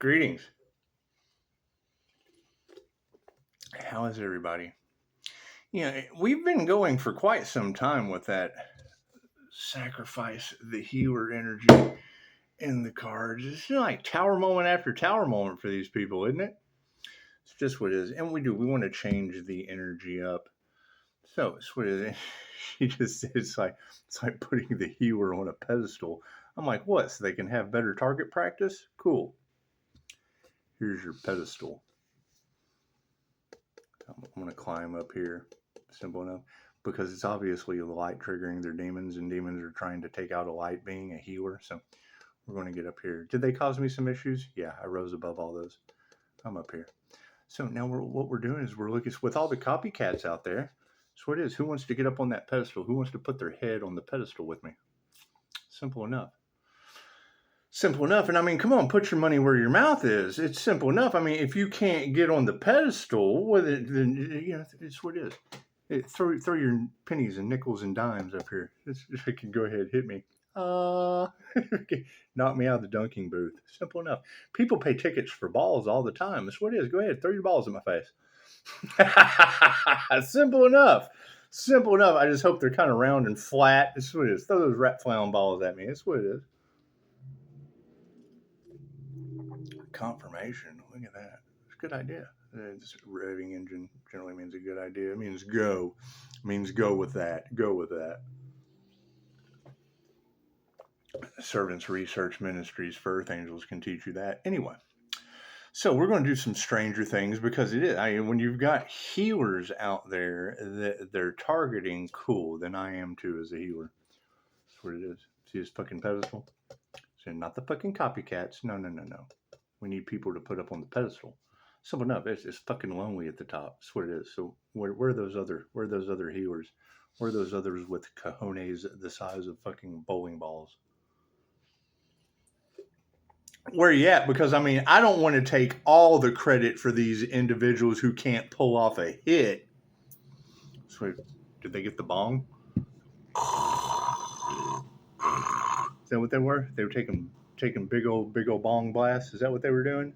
Greetings. How is everybody? We've been going for quite some time with that sacrifice the healer energy in the cards. It's like tower moment after tower moment for these people, isn't it? It's just what it is. And we do. We want to change the energy up. So it's what it is. She just said it's like putting the healer on a pedestal. I'm like, what? So they can have better target practice? Cool. Here's your pedestal. I'm going to climb up here. Simple enough. Because it's obviously the light triggering their demons, and demons are trying to take out a light being, a healer. So we're going to get up here. Did they cause me some issues? Yeah, I rose above all those. I'm up here. So now what we're doing is we're looking with all the copycats out there. That's what it is. Who wants to get up on that pedestal? Who wants to put their head on the pedestal with me? Simple enough. Simple enough. And I mean, come on, put your money where your mouth is. It's simple enough. I mean, if you can't get on the pedestal with it, then it's what it is. Throw your pennies and nickels and dimes up here. If you can go ahead, hit me. Knock me out of the dunking booth. Simple enough. People pay tickets for balls all the time. That's what it is. Go ahead, throw your balls in my face. Simple enough. Simple enough. I just hope they're kind of round and flat. That's what it is. Throw those rat flown balls at me. That's what it is. Confirmation. Look at that. It's a good idea. This revving engine generally means a good idea. It means go. It means go with that. Go with that. Servants Research Ministries for Earth Angels can teach you that. Anyway, so we're going to do some stranger things because it is. When you've got healers out there that they're targeting, cool, then I am too as a healer. That's what it is. See this fucking pedestal? So not the fucking copycats. No. We need people to put up on the pedestal. Simple enough. It's fucking lonely at the top. That's what it is. So where are those other healers? Where are those others with cojones the size of fucking bowling balls? Where you at? Because I mean, I don't want to take all the credit for these individuals who can't pull off a hit. So did they get the bong? Is that what they were? They were taking big old bong blasts. Is that what they were doing?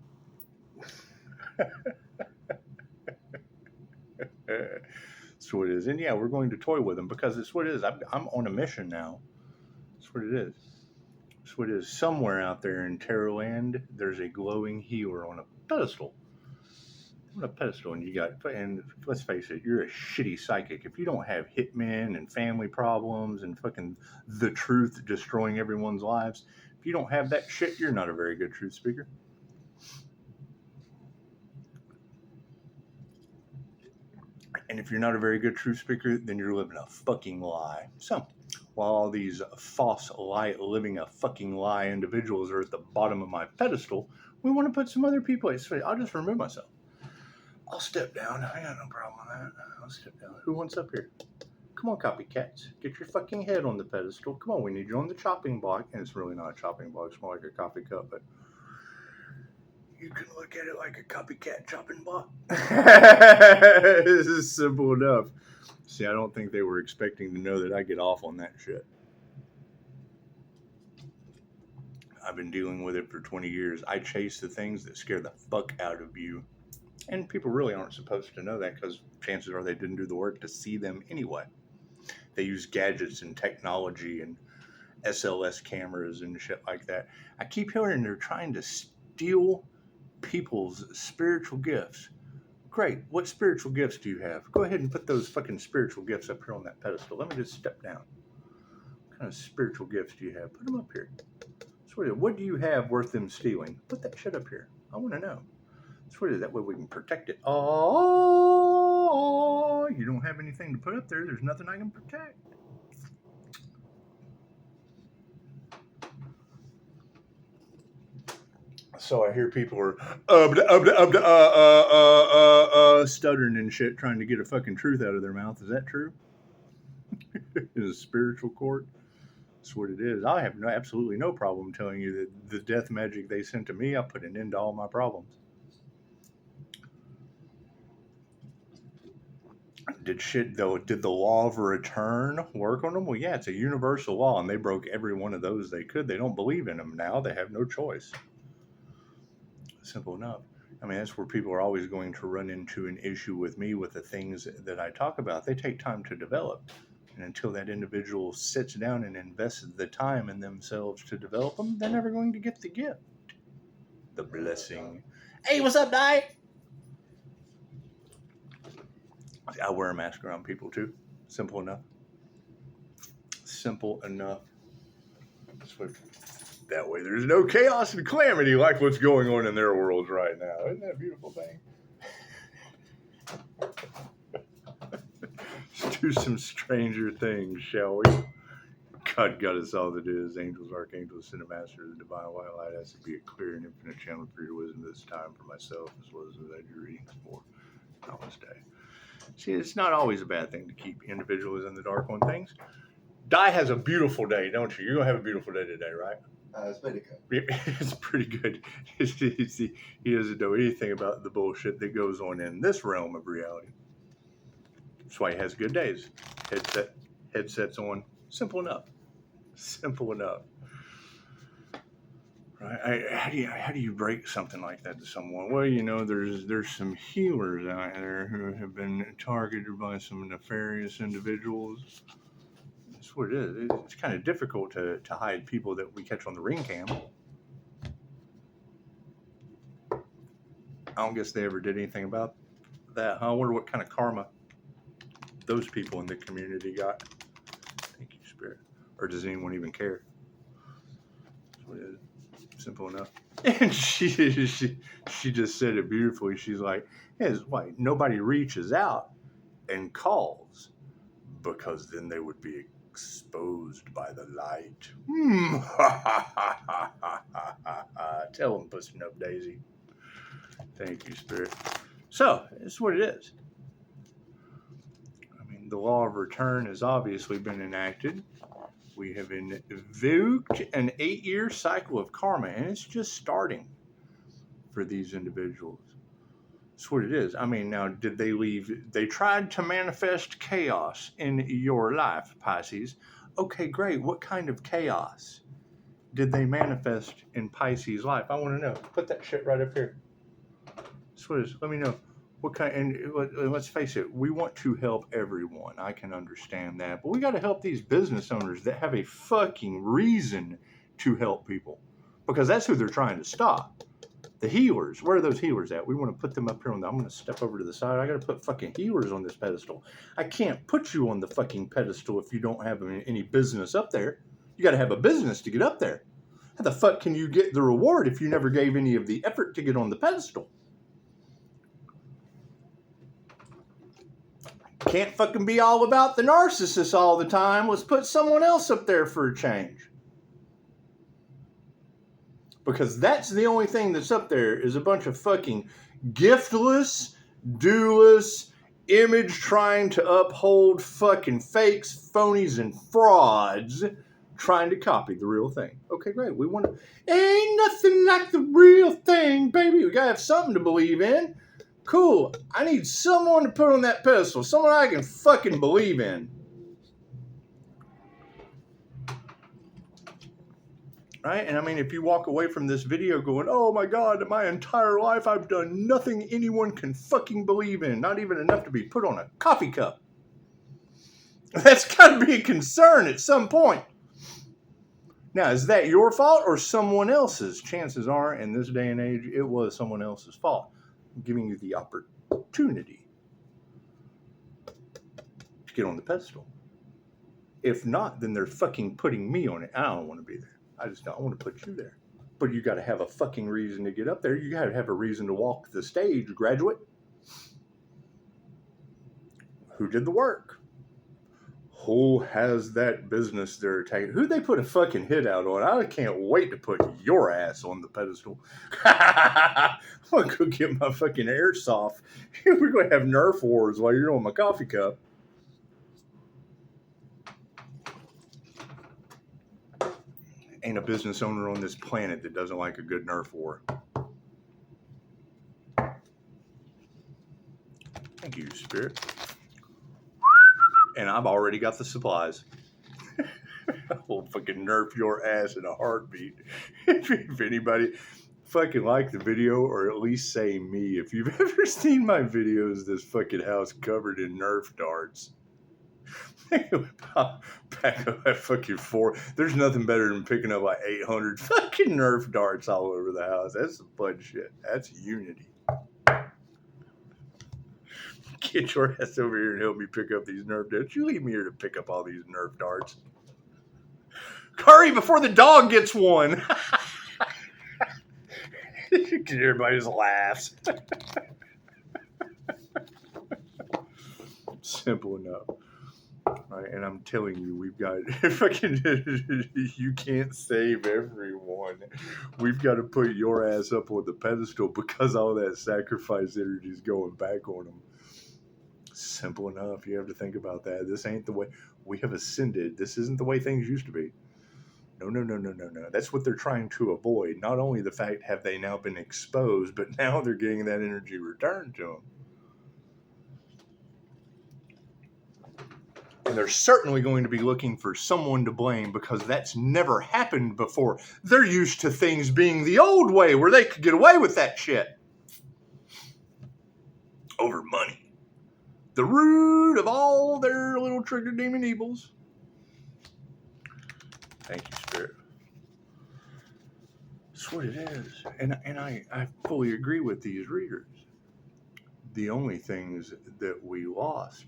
That's what it is. And yeah, we're going to toy with them because it's what it is. I'm on a mission now. That's what it is. That's what it is. Somewhere out there in Terrorland, there's a glowing healer on a pedestal. On a pedestal, and let's face it, you're a shitty psychic. If you don't have hitmen and family problems and fucking the truth destroying everyone's lives, if you don't have that shit, you're not a very good truth speaker. And if you're not a very good truth speaker, then you're living a fucking lie. So, while all these false lie, living a fucking lie individuals are at the bottom of my pedestal, we want to put some other people. I'll just remove myself. I'll step down. I got no problem with that. I'll step down. Who wants up here? Come on, copycats. Get your fucking head on the pedestal. Come on, we need you on the chopping block. And it's really not a chopping block. It's more like a coffee cup, but you can look at it like a copycat chopping block. This is simple enough. See, I don't think they were expecting to know that I get off on that shit. I've been dealing with it for 20 years. I chase the things that scare the fuck out of you. And people really aren't supposed to know that because chances are they didn't do the work to see them anyway. They use gadgets and technology and SLS cameras and shit like that. I keep hearing they're trying to steal people's spiritual gifts. Great. What spiritual gifts do you have? Go ahead and put those fucking spiritual gifts up here on that pedestal. Let me just step down. What kind of spiritual gifts do you have? Put them up here. What do you have worth them stealing? Put that shit up here. I want to know. That way we can protect it. Oh, you don't have anything to put up there. There's nothing I can protect. So I hear people are stuttering and shit, trying to get a fucking truth out of their mouth. Is that true? In a spiritual court? That's what it is. I have absolutely no problem telling you that the death magic they sent to me, I put an end to all my problems. Did the law of return work on them? Well, yeah, it's a universal law, and they broke every one of those they could. They don't believe in them now. They have no choice. Simple enough. I mean, that's where people are always going to run into an issue with me with the things that I talk about. They take time to develop. And until that individual sits down and invests the time in themselves to develop them, they're never going to get the gift, the blessing. Hey, what's up, Di? I wear a mask around people too. Simple enough. Simple enough. That way there's no chaos and calamity like what's going on in their worlds right now. Isn't that a beautiful thing? Let's do some stranger things, shall we? God got us all that is. Angels, archangels, cinemaster, the divine white light has to be a clear and infinite channel for your wisdom this time for myself as well as I do readings for. Namaste. See, it's not always a bad thing to keep individuals in the dark on things. Di has a beautiful day, don't you? You're going to have a beautiful day today, right? It's pretty good. It's pretty good. He doesn't know anything about the bullshit that goes on in this realm of reality. That's why he has good days. Headsets on. Simple enough. Simple enough. Right? How do you break something like that to someone? Well, you know, there's some healers out there who have been targeted by some nefarious individuals. That's what it is. It's kind of difficult to hide people that we catch on the ring cam. I don't guess they ever did anything about that, huh? I wonder what kind of karma those people in the community got. Thank you, Spirit. Or does anyone even care? That's what it is. Simple enough. And she just said it beautifully. She's like, hey, it's why nobody reaches out and calls, because then they would be exposed by the light. Tell them, pussing up, Daisy. Thank you, Spirit. So, it's what it is. I mean, the law of return has obviously been enacted. We have invoked an 8-year cycle of karma, and it's just starting for these individuals. That's what it is. I mean, now, did they leave? They tried to manifest chaos in your life, Pisces. Okay, great. What kind of chaos did they manifest in Pisces' life? I want to know. Put that shit right up here. That's what it is. Let me know. What kind? And let's face it, we want to help everyone. I can understand that. But we got to help these business owners that have a fucking reason to help people. Because that's who they're trying to stop. The healers, where are those healers at? We want to put them up here on the, I'm going to step over to the side. I got to put fucking healers on this pedestal. I can't put you on the fucking pedestal if you don't have any business up there. You got to have a business to get up there. How the fuck can you get the reward if you never gave any of the effort to get on the pedestal? Can't fucking be all about the narcissist all the time. Let's put someone else up there for a change. Because that's the only thing that's up there is a bunch of fucking giftless, doeless, image trying to uphold fucking fakes, phonies, and frauds trying to copy the real thing. Okay, great. We want to... Ain't nothing like the real thing, baby. We gotta have something to believe in. Cool. I need someone to put on that pedestal. Someone I can fucking believe in. Right? And I mean, if you walk away from this video going, oh my God, my entire life I've done nothing anyone can fucking believe in. Not even enough to be put on a coffee cup. That's got to be a concern at some point. Now, is that your fault or someone else's? Chances are, in this day and age, it was someone else's fault. I'm giving you the opportunity to get on the pedestal. If not, then they're fucking putting me on it. I don't want to be there. I just don't want to put you there. But you got to have a fucking reason to get up there. You got to have a reason to walk the stage, graduate. Who did the work? Who has that business they're taking? Who they put a fucking hit out on? I can't wait to put your ass on the pedestal. I'm going to go get my fucking airsoft. We're going to have Nerf wars while you're on my coffee cup. Ain't a business owner on this planet that doesn't like a good Nerf war. Thank you, Spirit. And I've already got the supplies. I will fucking Nerf your ass in a heartbeat. If anybody, fucking like the video, or at least say me. If you've ever seen my videos, this fucking house covered in Nerf darts. Back up that fucking 4. There's nothing better than picking up like 800 fucking Nerf darts all over the house. That's some fun shit. That's unity. Get your ass over here and help me pick up these Nerf darts. You leave me here to pick up all these Nerf darts. Hurry before the dog gets one. Everybody just laughs. Simple enough. Right, and I'm telling you, we've got fucking. You can't save everyone. We've got to put your ass up on the pedestal because all that sacrifice energy is going back on them. Simple enough. You have to think about that. This ain't the way we have ascended. This isn't the way things used to be. No. That's what they're trying to avoid. Not only the fact have they now been exposed, but now they're getting that energy returned to them. And they're certainly going to be looking for someone to blame because that's never happened before. They're used to things being the old way where they could get away with that shit. Over money. The root of all their little trigger demon evils. Thank you, Spirit. That's what it is. And I fully agree with these readers. The only things that we lost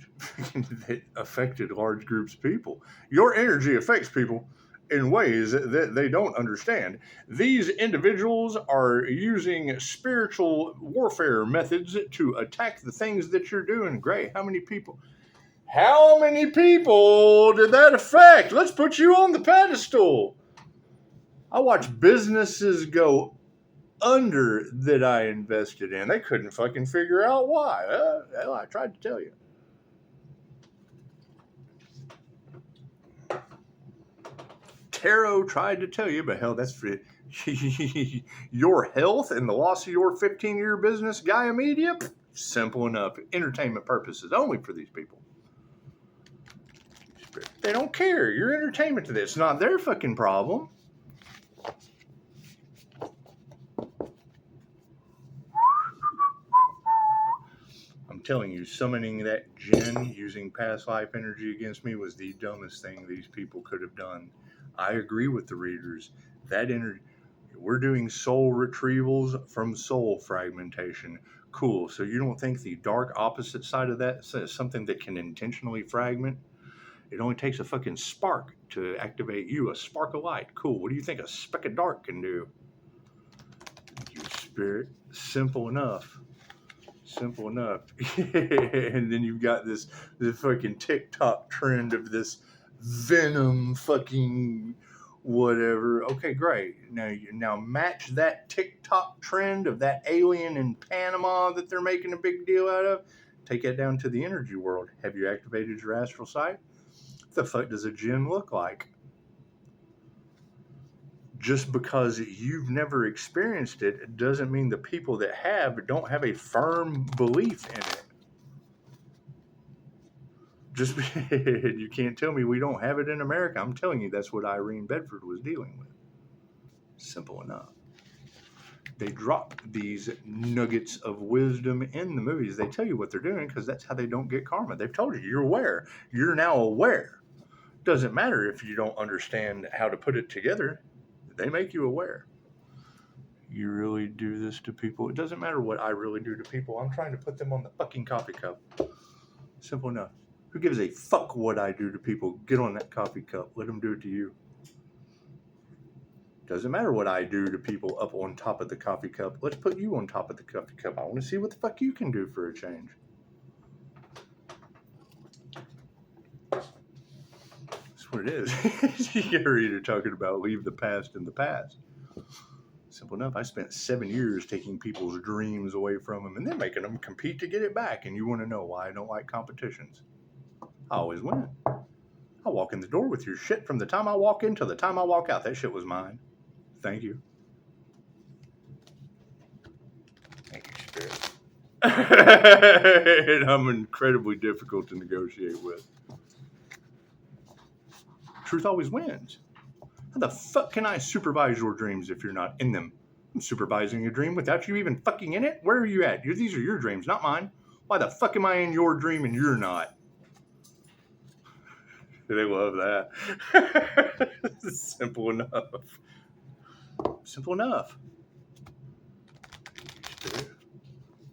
that affected large groups of people. Your energy affects people in ways that they don't understand. These individuals are using spiritual warfare methods to attack the things that you're doing. Great. How many people did that affect? Let's put you on the pedestal. I watch businesses go under that I invested in. They couldn't fucking figure out why. Hell, I tried to tell you. Tarot tried to tell you, but hell, that's for your health and the loss of your 15-year business, Gaia Media. Simple enough. Entertainment purposes only for these people. They don't care. You're entertainment to this. It's not their fucking problem. Telling you, summoning that djinn using past life energy against me was the dumbest thing these people could have done. I agree with the readers. That energy, we're doing soul retrievals from soul fragmentation. Cool. So you don't think the dark opposite side of that is something that can intentionally fragment? It only takes a fucking spark to activate you, a spark of light. Cool. What do you think a speck of dark can do? You Spirit. Simple enough. Simple enough. And then you've got this fucking TikTok trend of this venom fucking whatever. Okay, great. Now match that TikTok trend of that alien in Panama that they're making a big deal out of. Take that down to the energy world. Have you activated your astral sight? What the fuck does a djinn look like? Just because you've never experienced it doesn't mean the people that have don't have a firm belief in it. Just you can't tell me we don't have it in America. I'm telling you, that's what Irene Bedford was dealing with. Simple enough. They drop these nuggets of wisdom in the movies. They tell you what they're doing because that's how they don't get karma. They've told you, you're aware. You're now aware. Doesn't matter if you don't understand how to put it together. They make you aware. You really do this to people. It doesn't matter what I really do to people. I'm trying to put them on the fucking coffee cup. Simple enough. Who gives a fuck what I do to people? Get on that coffee cup. Let them do it to you. Doesn't matter what I do to people up on top of the coffee cup. Let's put you on top of the coffee cup. I want to see what the fuck you can do for a change. What it is. You get reader talking about leave the past in the past. Simple enough. I spent 7 years taking people's dreams away from them and then making them compete to get it back. And you want to know why I don't like competitions? I always win. I walk in the door with your shit from the time I walk in till the time I walk out. That shit was mine. Thank you. Thank you, Spirit. And I'm incredibly difficult to negotiate with. Truth always wins. How the fuck can I supervise your dreams if you're not in them? I'm supervising a dream without you even fucking in it. Where are you at? These are your dreams, not mine. Why the fuck am I in your dream and you're not? They love that. Simple enough. Simple enough.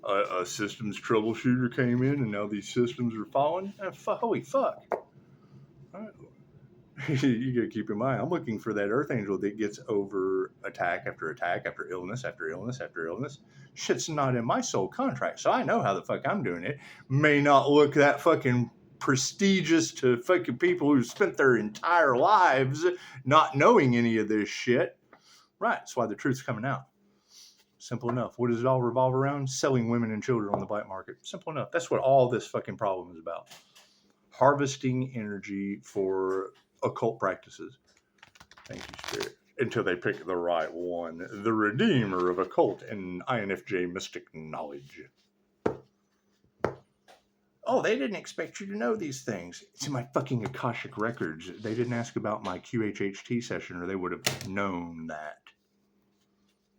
A systems troubleshooter came in and now these systems are falling. Holy fuck. You gotta keep in mind, I'm looking for that Earth Angel that gets over attack after illness after illness after illness. Shit's not in my soul contract, so I know how the fuck I'm doing it. May not look that fucking prestigious to fucking people who spent their entire lives not knowing any of this shit. Right, that's why the truth's coming out. Simple enough. What does it all revolve around? Selling women and children on the black market. Simple enough. That's what all this fucking problem is about. Harvesting energy for occult practices. Thank you, Spirit. Until they pick the right one. The Redeemer of Occult and INFJ Mystic Knowledge. Oh, they didn't expect you to know these things. It's in my fucking Akashic records. They didn't ask about my QHHT session or they would have known that.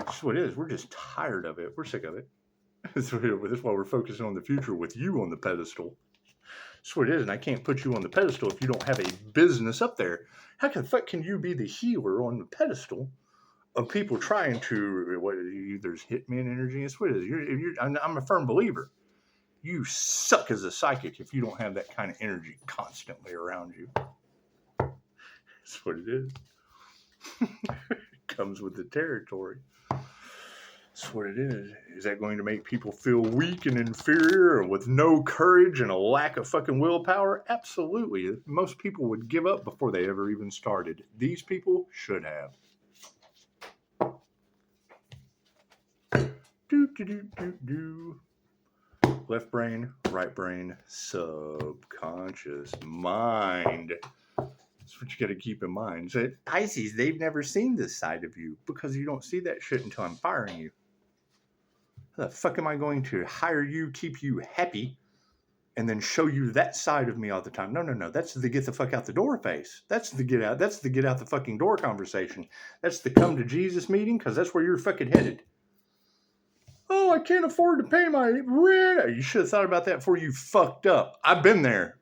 That's what it is. We're just tired of it. We're sick of it. That's why we're focusing on the future with you on the pedestal. That's what it is. And I can't put you on the pedestal if you don't have a business up there. How the fuck can you be the healer on the pedestal of people trying to, there's hitman energy? That's what it is. I'm a firm believer. You suck as a psychic if you don't have that kind of energy constantly around you. That's what it is. It comes with the territory. That's what it is. Is that going to make people feel weak and inferior and with no courage and a lack of fucking willpower? Absolutely. Most people would give up before they ever even started. These people should have. Left brain, right brain, subconscious mind. That's what you got to keep in mind. So Pisces, they've never seen this side of you because you don't see that shit until I'm firing you. How the fuck am I going to hire you, keep you happy, and then show you that side of me all the time? No. That's the get the fuck out the door face. That's the get out the fucking door conversation. That's the come to Jesus meeting because that's where you're fucking headed. Oh, I can't afford to pay my rent. You should have thought about that before you fucked up. I've been there.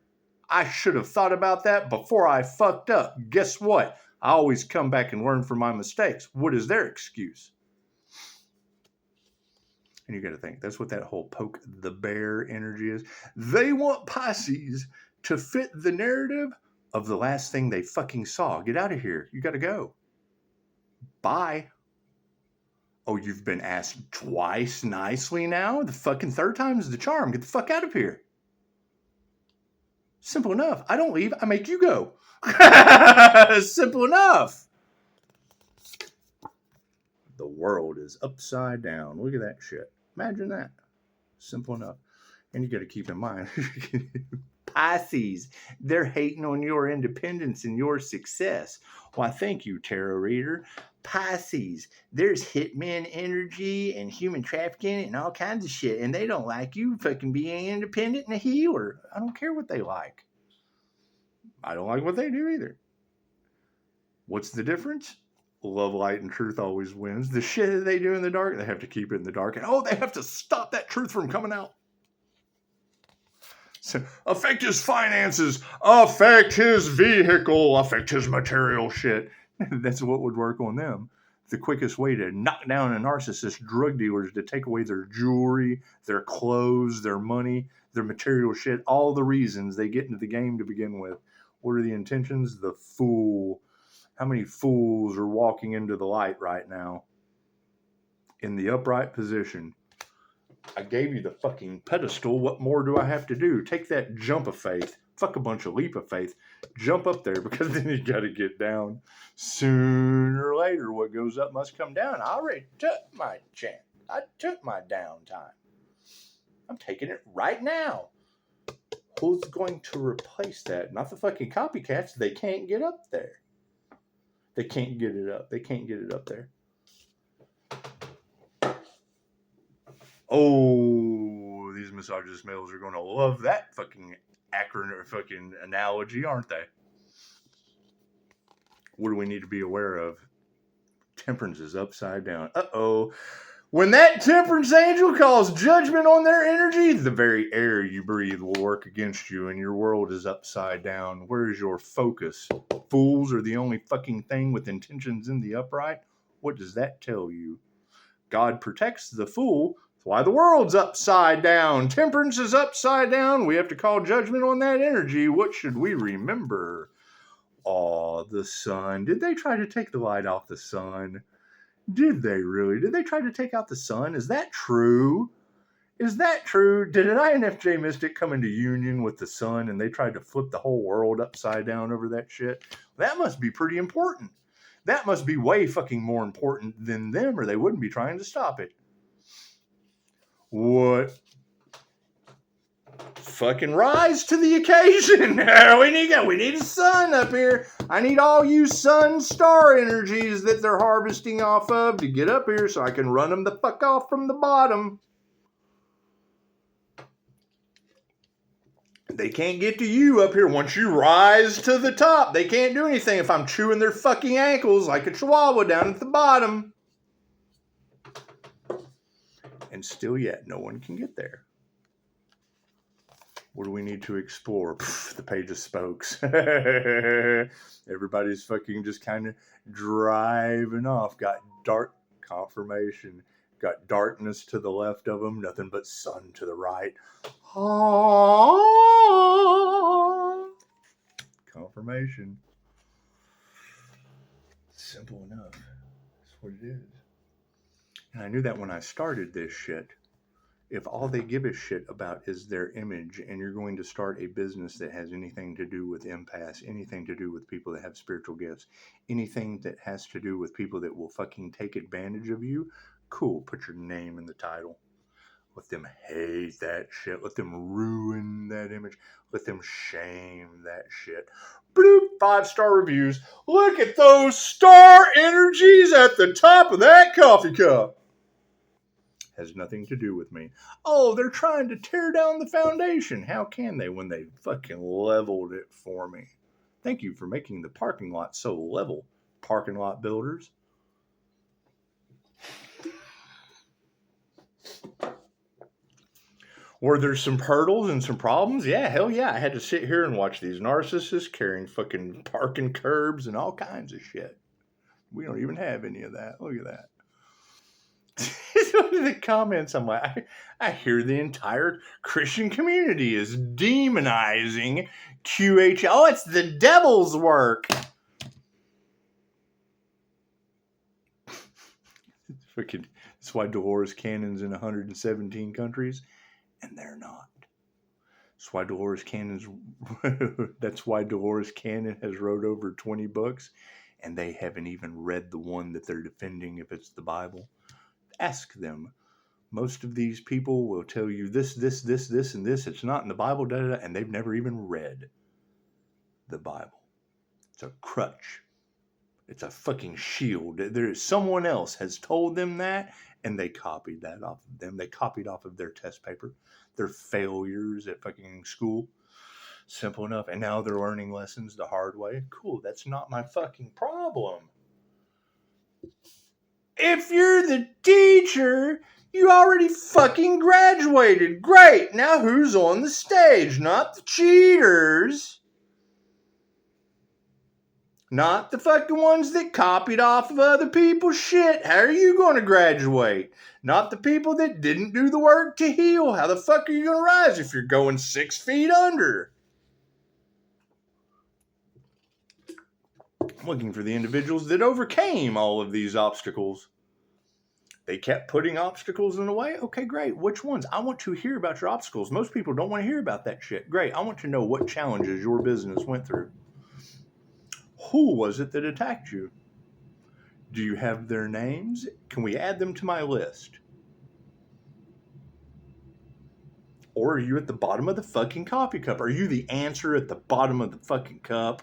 I should have thought about that before I fucked up. Guess what? I always come back and learn from my mistakes. What is their excuse? And you got to think, that's what that whole poke the bear energy is. They want Pisces to fit the narrative of the last thing they fucking saw. Get out of here. You got to go. Bye. Oh, you've been asked twice nicely now? The fucking third time is the charm. Get the fuck out of here. Simple enough. I don't leave. I make you go. Simple enough. The world is upside down. Look at that shit. Imagine that. Simple enough. And you got to keep in mind, Pisces, they're hating on your independence and your success. Why, thank you, tarot reader. Pisces, there's hitman energy and human trafficking and all kinds of shit. And they don't like you fucking being independent and a healer. I don't care what they like. I don't like what they do either. What's the difference? Love, light, and truth always wins. The shit that they do in the dark, they have to keep it in the dark. And they have to stop that truth from coming out. So, affect his finances, affect his vehicle, affect his material shit. That's what would work on them. The quickest way to knock down a narcissist drug dealer is to take away their jewelry, their clothes, their money, their material shit, all the reasons they get into the game to begin with. What are the intentions? The fool. How many fools are walking into the light right now? In the upright position. I gave you the fucking pedestal. What more do I have to do? Take that jump of faith. Fuck a bunch of leap of faith. Jump up there because then you got to get down. Sooner or later, what goes up must come down. I already took my chance. I took my downtime. I'm taking it right now. Who's going to replace that? Not the fucking copycats. They can't get up there. They can't get it up. They can't get it up there. Oh, these misogynist males are going to love that fucking acronym or fucking analogy, aren't they? What do we need to be aware of? Temperance is upside down. Uh-oh. When that temperance angel calls judgment on their energy, the very air you breathe will work against you and your world is upside down. Where is your focus? Fools are the only fucking thing with intentions in the upright. What does that tell you? God protects the fool. That's why the world's upside down. Temperance is upside down. We have to call judgment on that energy. What should we remember? Aw, the sun. Did they try to take the light off the sun? Did they really? Did they try to take out the sun? Is that true? Is that true? Did an INFJ mystic come into union with the sun and they tried to flip the whole world upside down over that shit? That must be pretty important. That must be way fucking more important than them, or they wouldn't be trying to stop it. What? Fucking rise to the occasion. We need a sun up here. I need all you sun star energies that they're harvesting off of to get up here so I can run them the fuck off from the bottom. They can't get to you up here once you rise to the top. They can't do anything if I'm chewing their fucking ankles like a chihuahua down at the bottom. And still yet, no one can get there. What do we need to explore? The page of spokes. Everybody's fucking just kind of driving off. Got dark confirmation. Got darkness to the left of them. Nothing but sun to the right. Confirmation. Simple enough. That's what it is. And I knew that when I started this shit. If all they give a shit about is their image and you're going to start a business that has anything to do with empaths, anything to do with people that have spiritual gifts, anything that has to do with people that will fucking take advantage of you, cool, put your name in the title. Let them hate that shit. Let them ruin that image. Let them shame that shit. Bloop, 5-star reviews. Look at those star energies at the top of that coffee cup. Has nothing to do with me. Oh, they're trying to tear down the foundation. How can they when they fucking leveled it for me? Thank you for making the parking lot so level, parking lot builders. Were there some hurdles and some problems? Yeah, hell yeah. I had to sit here and watch these narcissists carrying fucking parking curbs and all kinds of shit. We don't even have any of that. Look at that. One of the comments, I'm like, I hear the entire Christian community is demonizing QH. Oh, it's the devil's work. That's why Dolores Cannon's in 117 countries, and they're not. That's why Dolores Cannon has wrote over 20 books, and they haven't even read the one that they're defending if it's the Bible. Ask them. Most of these people will tell you this, and this. It's not in the Bible, and they've never even read the Bible. It's a crutch. It's a fucking shield. Someone else has told them that, and they copied that off of them. They copied off of their test paper, their failures at fucking school. Simple enough. And now they're learning lessons the hard way. Cool, that's not my fucking problem. If you're the teacher, you already fucking graduated. Great. Now who's on the stage? Not the cheaters. Not the fucking ones that copied off of other people's shit. How are you going to graduate? Not the people that didn't do the work to heal. How the fuck are you going to rise if you're going 6 feet under? Looking for the individuals that overcame all of these obstacles. They kept putting obstacles in the way. Okay, great. Which ones? I want to hear about your obstacles. Most people don't want to hear about that shit. Great. I want to know what challenges your business went through. Who was it that attacked you? Do you have their names? Can we add them to my list? Or are you at the bottom of the fucking coffee cup? Are you the answer at the bottom of the fucking cup?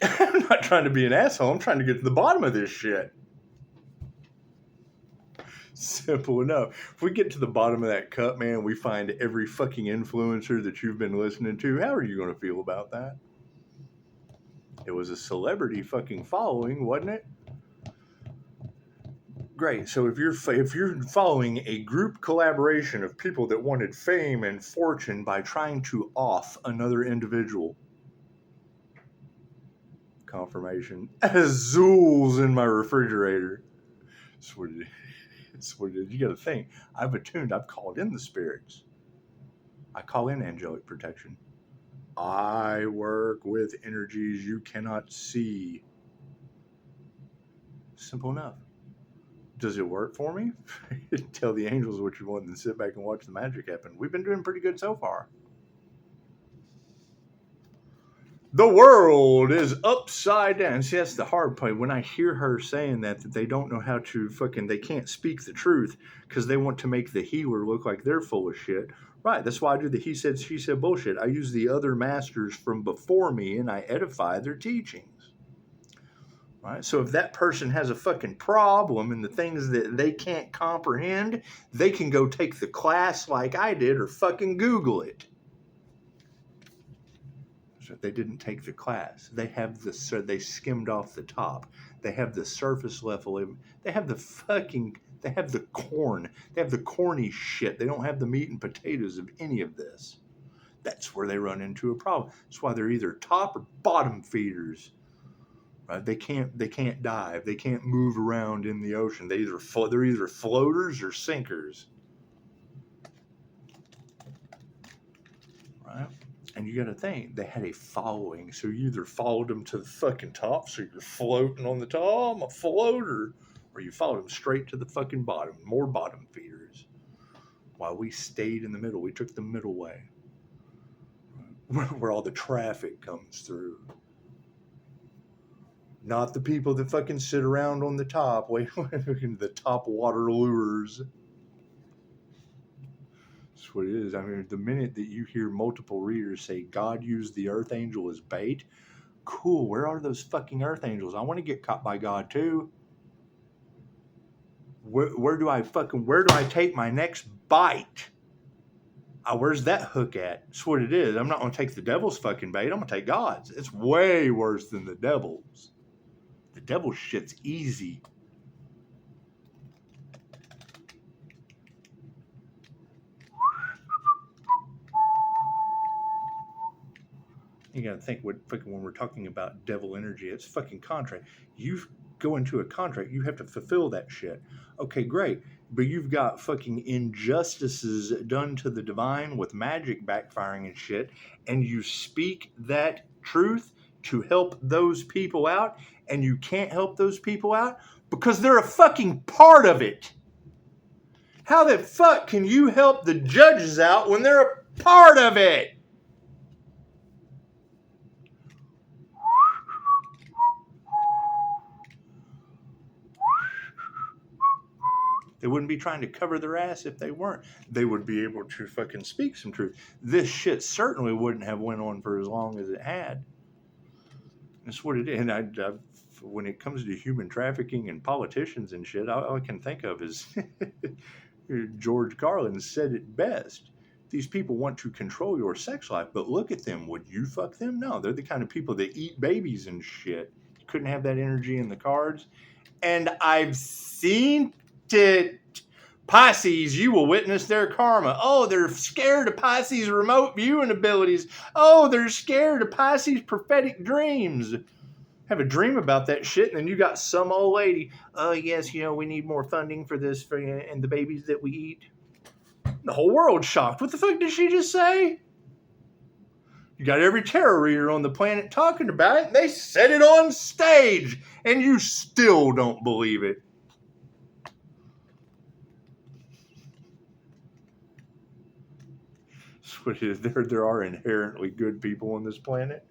I'm not trying to be an asshole. I'm trying to get to the bottom of this shit. Simple enough. If we get to the bottom of that cup, man, we find every fucking influencer that you've been listening to. How are you going to feel about that? It was a celebrity fucking following, wasn't it? Great. So if you're following a group collaboration of people that wanted fame and fortune by trying to off another individual, confirmation. Azul's in my refrigerator. That's what it is. That's what it is. You got to think. I've called in the spirits. I call in angelic protection. I work with energies you cannot see. Simple enough. Does it work for me? Tell the angels what you want and sit back and watch the magic happen. We've been doing pretty good so far. The world is upside down. See, that's the hard part. When I hear her saying that they don't know how to they can't speak the truth because they want to make the healer look like they're full of shit. Right, that's why I do the he said, she said bullshit. I use the other masters from before me and I edify their teachings. Right, so if that person has a fucking problem and the things that they can't comprehend, they can go take the class like I did or fucking Google it. They didn't take the class. They have they skimmed off the top. They have the surface level. They have the corn. They have the corny shit. They don't have the meat and potatoes of any of this. That's where they run into a problem. That's why they're either top or bottom feeders. Right? They can't dive. They can't move around in the ocean. They're either floaters or sinkers. Right? And you got to think, they had a following. So you either followed them to the fucking top, so you're floating on the top, oh, I'm a floater, or you followed them straight to the fucking bottom, more bottom feeders. While we stayed in the middle, we took the middle way, where all the traffic comes through. Not the people that fucking sit around on the top, the top water lures. That's what it is. I mean, the minute that you hear multiple readers say God used the earth angel as bait, cool, where are those fucking earth angels? I want to get caught by God too. Where do I take my next bite? Where's that hook at? That's what it is. I'm not going to take the devil's fucking bait. I'm going to take God's. It's way worse than the devil's. The devil's shit's easy. You got to think when we're talking about devil energy, it's fucking contract. You go into a contract, you have to fulfill that shit. Okay, great. But you've got fucking injustices done to the divine with magic backfiring and shit, and you speak that truth to help those people out, and you can't help those people out because they're a fucking part of it. How the fuck can you help the judges out when they're a part of it? They wouldn't be trying to cover their ass if they weren't. They would be able to fucking speak some truth. This shit certainly wouldn't have went on for as long as it had. That's what it is. And when it comes to human trafficking and politicians and shit, all I can think of is George Carlin said it best. These people want to control your sex life, but look at them. Would you fuck them? No, they're the kind of people that eat babies and shit. You couldn't have that energy in the cards. And I've seen it. Pisces, you will witness their karma. Oh, they're scared of Pisces' remote viewing abilities. Oh, they're scared of Pisces' prophetic dreams. Have a dream about that shit, and then you got some old lady. Oh, yes, we need more funding for this and the babies that we eat. The whole world's shocked. What the fuck did she just say? You got every tarot reader on the planet talking about it, and they said it on stage, and you still don't believe it. There are inherently good people on this planet.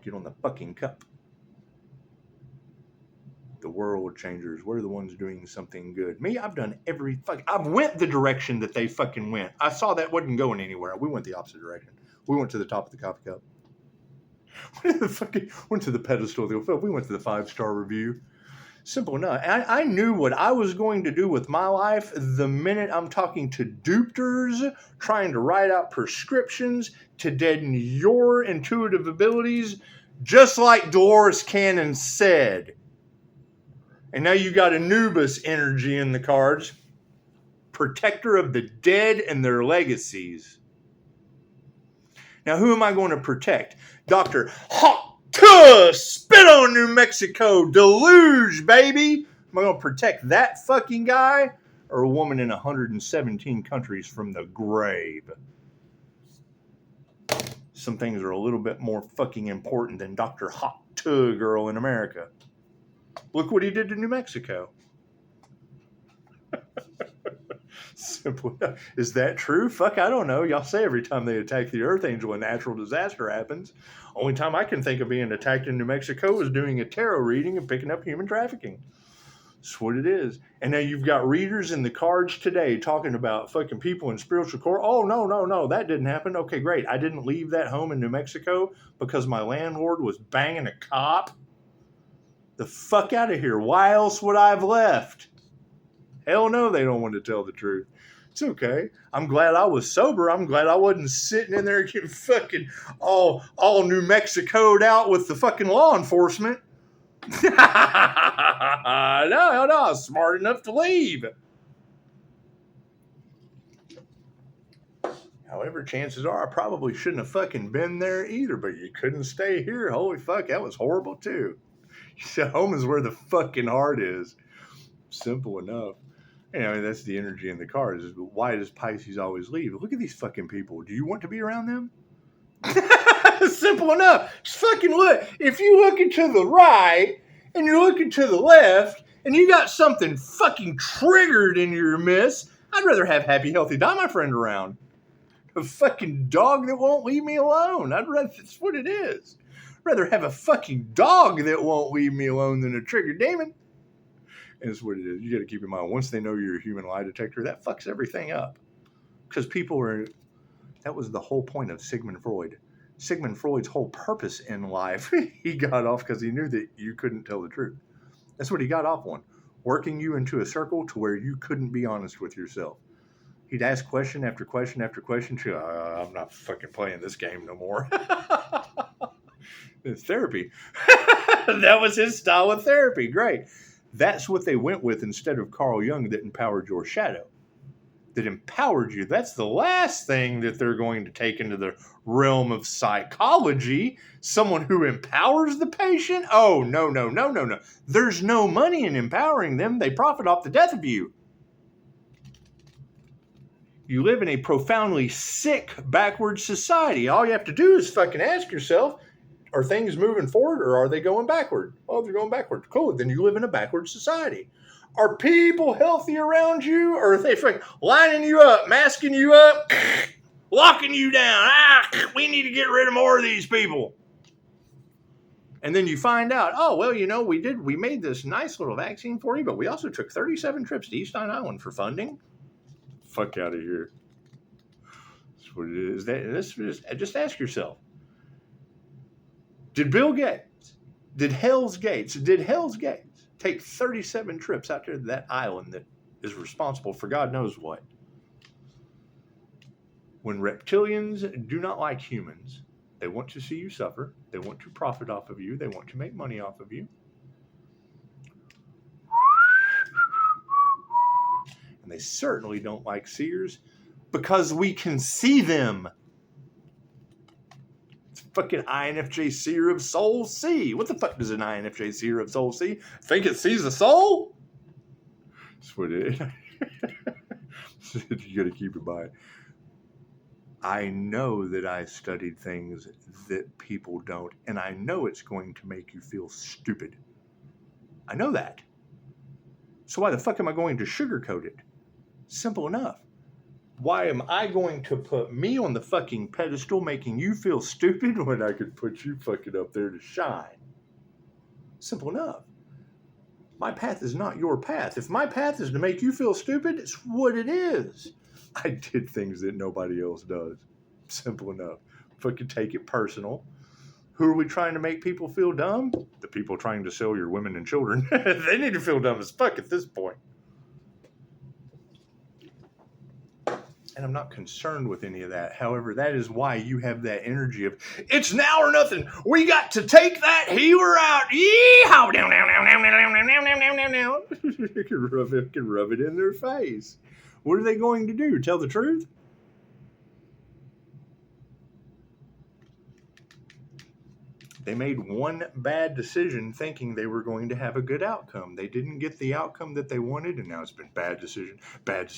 Get on the fucking cup. The world changers. We're the ones doing something good. Me, I've done I've went the direction that they fucking went. I saw that wasn't going anywhere. We went the opposite direction. We went to the top of the coffee cup. Went to the pedestal. We went to the 5-star review. Simple enough. I knew what I was going to do with my life the minute I'm talking to doctors, trying to write out prescriptions to deaden your intuitive abilities, just like Dolores Cannon said. And now you got Anubis energy in the cards, protector of the dead and their legacies. Now, who am I going to protect? Dr. Spit on New Mexico, deluge, baby. Am I going to protect that fucking guy or a woman in 117 countries from the grave? Some things are a little bit more fucking important than Dr. Hot Tub Girl in America. Look what he did to New Mexico. Simple enough. Is that true? Fuck, I don't know. Y'all say every time they attack the Earth Angel, a natural disaster happens. Only time I can think of being attacked in New Mexico is doing a tarot reading and picking up human trafficking. That's what it is. And now you've got readers in the cards today talking about fucking people in spiritual court. Oh, no, that didn't happen. Okay, great. I didn't leave that home in New Mexico because my landlord was banging a cop. The fuck out of here. Why else would I have left? Hell no, they don't want to tell the truth. It's okay. I'm glad I was sober. I'm glad I wasn't sitting in there getting fucking all New Mexico'd out with the fucking law enforcement. No, I was smart enough to leave. However, chances are I probably shouldn't have fucking been there either, but you couldn't stay here. Holy fuck, that was horrible too. So home is where the fucking heart is. Simple enough. That's the energy in the cards. Why does Pisces always leave? Look at these fucking people. Do you want to be around them? Simple enough. Just fucking look. If you looking to the right and you're looking to the left and you got something fucking triggered in your midst, I'd rather have happy, healthy, die, my friend, around. A fucking dog that won't leave me alone. That's what it is. I'd rather have a fucking dog that won't leave me alone than a triggered demon. And it's what it is. You got to keep in mind, once they know you're a human lie detector, that fucks everything up. Because that was the whole point of Sigmund Freud. Sigmund Freud's whole purpose in life, he got off because he knew that you couldn't tell the truth. That's what he got off on. Working you into a circle to where you couldn't be honest with yourself. He'd ask question after question after question. I'm not fucking playing this game no more. It's therapy. That was his style of therapy. Great. That's what they went with instead of Carl Jung that empowered your shadow. That empowered you. That's the last thing that they're going to take into the realm of psychology. Someone who empowers the patient? Oh, no. There's no money in empowering them. They profit off the death of you. You live in a profoundly sick, backward society. All you have to do is fucking ask yourself, are things moving forward or are they going backward? Oh, they're going backward. Cool. Then you live in a backward society. Are people healthy around you or are they lining you up, masking you up, locking you down? We need to get rid of more of these people. And then you find out, we made this nice little vaccine for you, but we also took 37 trips to East Island for funding. Fuck out of here. That's what it is. Just ask yourself. Did Bill Gates, did Hell's Gates take 37 trips out to that island that is responsible for God knows what? When reptilians do not like humans, they want to see you suffer. They want to profit off of you. They want to make money off of you. And they certainly don't like seers because we can see them. Fucking INFJ seer of soul see. What the fuck does an INFJ seer of soul see? Think it sees a soul? That's what it is. You gotta keep in mind. I know that I studied things that people don't, and I know it's going to make you feel stupid. I know that. So why the fuck am I going to sugarcoat it? Simple enough. Why am I going to put me on the fucking pedestal making you feel stupid when I could put you fucking up there to shine? Simple enough. My path is not your path. If my path is to make you feel stupid, it's what it is. I did things that nobody else does. Simple enough. Fucking take it personal. Who are we trying to make people feel dumb? The people trying to sell your women and children. They need to feel dumb as fuck at this point. And I'm not concerned with any of that. However, that is why you have that energy of, it's now or nothing. We got to take that healer out. Yeehaw! Can rub it in their face. What are they going to do? Tell the truth? They made one bad decision thinking they were going to have a good outcome. They didn't get the outcome that they wanted, and now it's been bad decision, bad.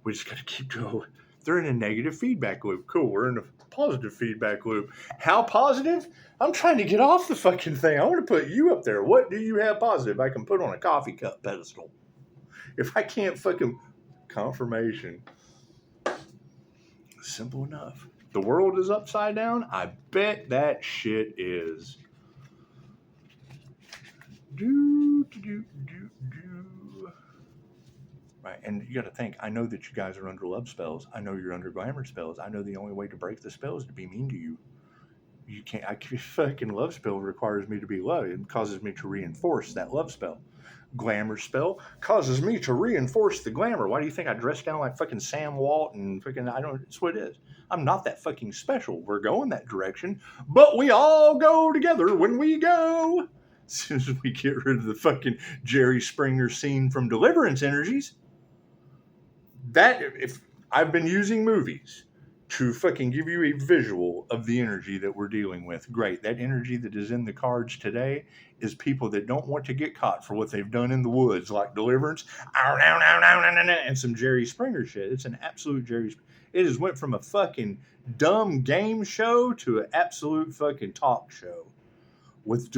We just got to keep going. They're in a negative feedback loop. Cool, we're in a positive feedback loop. How positive? I'm trying to get off the fucking thing. I want to put you up there. What do you have positive I can put on a coffee cup pedestal? If I can't fucking confirmation. Simple enough. The world is upside down? I bet that shit is. Right, and you got to think, I know that you guys are under love spells. I know you're under glamour spells. I know the only way to break the spell is to be mean to you. You can't, fucking love spell requires me to be loved. It causes me to reinforce that love spell. Glamour spell causes me to reinforce the glamour. Why do you think I dress down like fucking Sam Walton? Fucking, it's what it is. I'm not that fucking special. We're going that direction, but we all go together when we go. As soon as we get rid of the fucking Jerry Springer scene from Deliverance Energies, that, if I've been using movies to fucking give you a visual of the energy that we're dealing with. Great. That energy that is in the cards today is people that don't want to get caught for what they've done in the woods, like Deliverance, and some Jerry Springer shit. It's an absolute Jerry Springer. It has went from a fucking dumb game show to an absolute fucking talk show with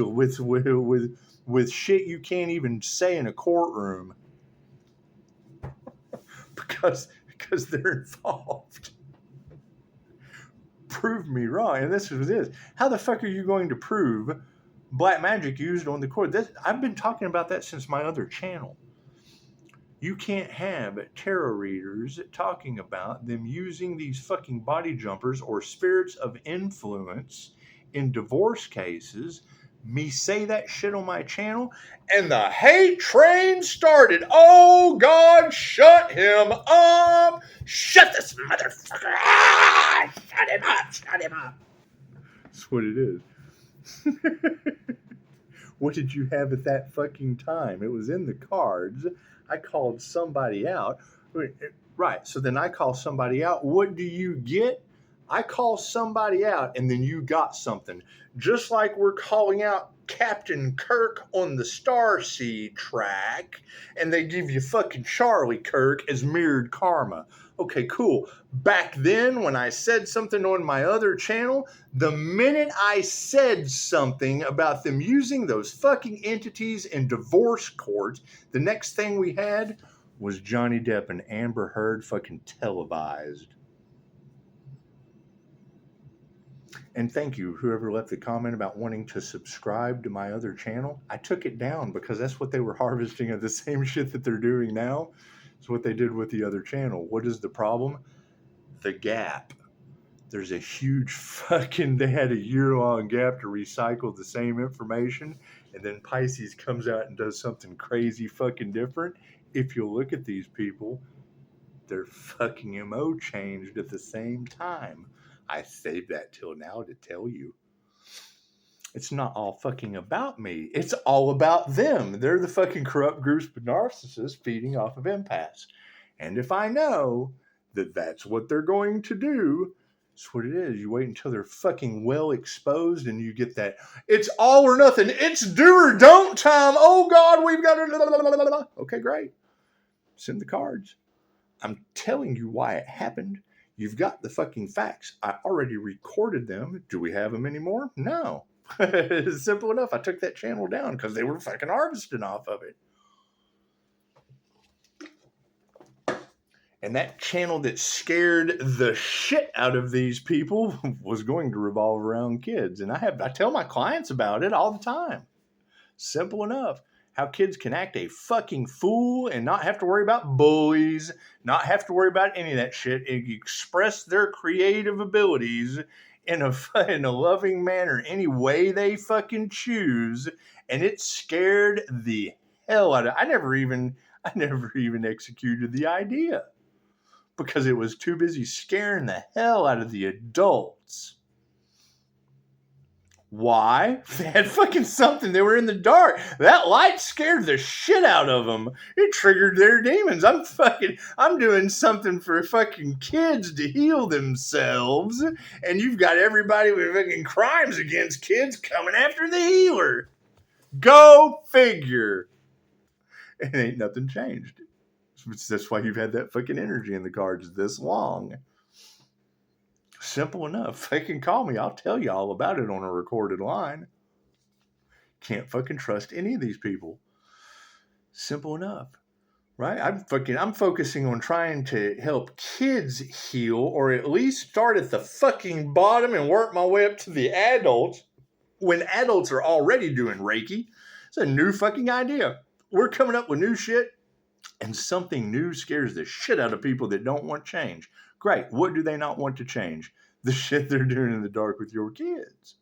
shit you can't even say in a courtroom because they're involved. Prove me wrong. And this is this. How the fuck are you going to prove black magic used on the court? I've been talking about that since my other channel. You can't have tarot readers talking about them using these fucking body jumpers or spirits of influence in divorce cases. Me say that shit on my channel, and the hate train started. Oh, God, shut him up. Shut this motherfucker up. Shut him up. That's what it is. What did you have at that fucking time? It was in the cards. I called somebody out. Right, so then I call somebody out. What do you get? I call somebody out, and then you got something. Just like we're calling out Captain Kirk on the Starseed track, and they give you fucking Charlie Kirk as mirrored karma. Okay, cool. Back then, when I said something on my other channel, the minute I said something about them using those fucking entities in divorce courts, the next thing we had was Johnny Depp and Amber Heard fucking televised. And thank you, whoever left the comment about wanting to subscribe to my other channel. I took it down because that's what they were harvesting of the same shit that they're doing now. It's what they did with the other channel. What is the problem? The gap. There's a huge fucking, they had a year-long gap to recycle the same information, and then Pisces comes out and does something crazy fucking different. If you look at these people, their fucking MO changed at the same time. I saved that till now to tell you. It's not all fucking about me. It's all about them. They're the fucking corrupt groups of narcissists feeding off of empaths. And if I know that that's what they're going to do, that's what it is. You wait until they're fucking well exposed and you get that, it's all or nothing. It's do or don't time. Oh, God, we've got to... Okay, great. Send the cards. I'm telling you why it happened. You've got the fucking facts. I already recorded them. Do we have them anymore? No. It's simple enough. I took that channel down because they were fucking harvesting off of it. And that channel that scared the shit out of these people was going to revolve around kids. And I tell my clients about it all the time. Simple enough. How kids can act a fucking fool and not have to worry about bullies, not have to worry about any of that shit, and express their creative abilities in a loving manner any way they fucking choose, and it scared the hell out of. I never even executed the idea because it was too busy scaring the hell out of the adults. Why? They had fucking something. They were in the dark. That light scared the shit out of them. It triggered their demons. I'm doing something for fucking kids to heal themselves. And you've got everybody with fucking crimes against kids coming after the healer. Go figure. And ain't nothing changed. That's why you've had that fucking energy in the cards this long. Simple enough. They can call me. I'll tell you all about it on a recorded line. Can't fucking trust any of these people. Simple enough. Right? I'm focusing on trying to help kids heal, or at least start at the fucking bottom and work my way up to the adults when adults are already doing Reiki. It's a new fucking idea. We're coming up with new shit, and something new scares the shit out of people that don't want change. Great. What do they not want to change? The shit they're doing in the dark with your kids.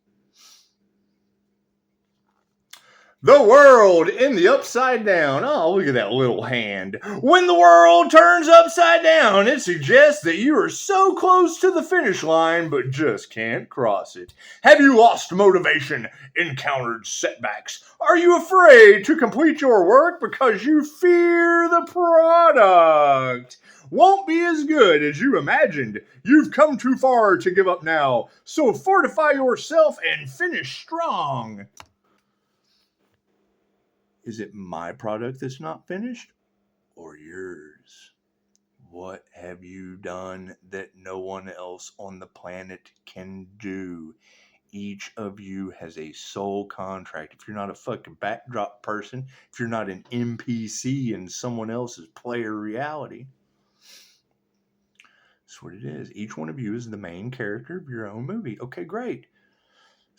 The world in the upside down. Oh, look at that little hand. When the world turns upside down, it suggests that you are so close to the finish line, but just can't cross it. Have you lost motivation, encountered setbacks? Are you afraid to complete your work because you fear the product won't be as good as you imagined? You've come too far to give up now, so fortify yourself and finish strong. Is it my product that's not finished, or yours? What have you done that no one else on the planet can do? Each of you has a soul contract. If you're not a fucking backdrop person, if you're not an NPC in someone else's player reality, that's what it is. Each one of you is the main character of your own movie. Okay, great.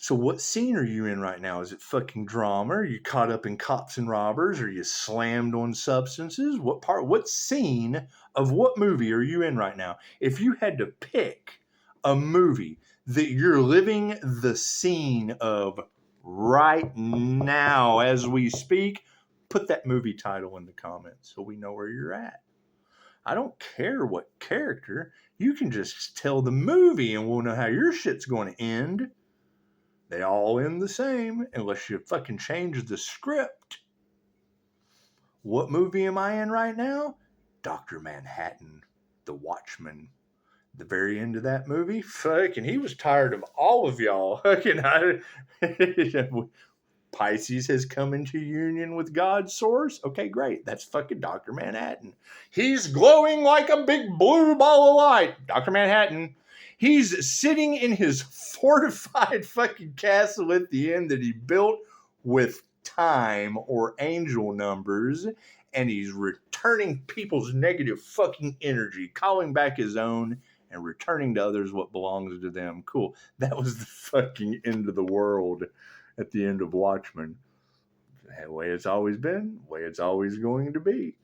So what scene are you in right now? Is it fucking drama? Are you caught up in cops and robbers? Are you slammed on substances? What scene of what movie are you in right now? If you had to pick a movie that you're living the scene of right now as we speak, put that movie title in the comments so we know where you're at. I don't care what character. You can just tell the movie and we'll know how your shit's going to end. They all end the same unless you fucking change the script. What movie am I in right now? Dr. Manhattan, The Watchman. The very end of that movie, fucking, he was tired of all of y'all. Fucking, Pisces has come into union with God's source. Okay, great. That's fucking Dr. Manhattan. He's glowing like a big blue ball of light. Dr. Manhattan. He's sitting in his fortified fucking castle at the end that he built with time or angel numbers, and he's returning people's negative fucking energy, calling back his own and returning to others what belongs to them. Cool. That was the fucking end of the world at the end of Watchmen. The way it's always been, the way it's always going to be.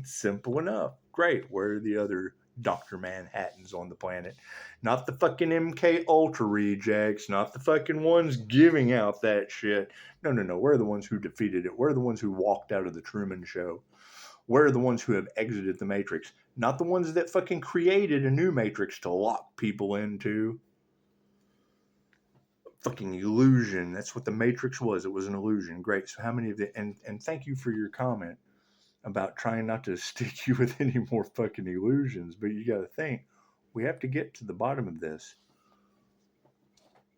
Simple enough. Great. Where are the other Dr. Manhattans on the planet? Not the fucking MK Ultra rejects, not the fucking ones giving out that shit. No. We're the ones who defeated it. We're the ones who walked out of the Truman Show. We're the ones who have exited the Matrix. Not the ones that fucking created a new Matrix to lock people into. Fucking illusion. That's what the Matrix was. It was an illusion. Great. So how many of the and thank you for your comment about trying not to stick you with any more fucking illusions, but you got to think, we have to get to the bottom of this.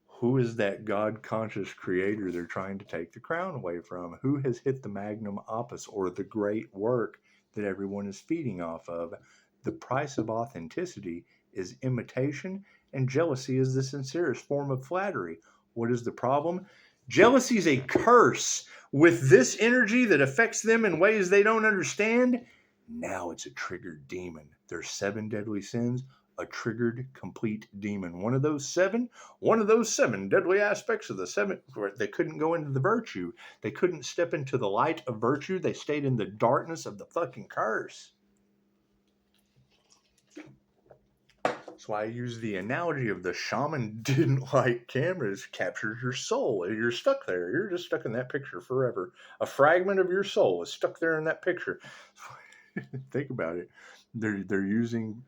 Who is that God-conscious creator they're trying to take the crown away from? Who has hit the magnum opus, or the great work that everyone is feeding off of? The price of authenticity is imitation, and jealousy is the sincerest form of flattery. What is the problem? Jealousy is a curse with this energy that affects them in ways they don't understand. Now it's a triggered demon. There's 7 deadly sins, a triggered complete demon. One of those seven deadly aspects of the 7, where they couldn't go into the virtue. They couldn't step into the light of virtue. They stayed in the darkness of the fucking curse. That's why I use the analogy of the shaman didn't like cameras, captures your soul. You're stuck there. You're just stuck in that picture forever. A fragment of your soul is stuck there in that picture. Think about it. They're using.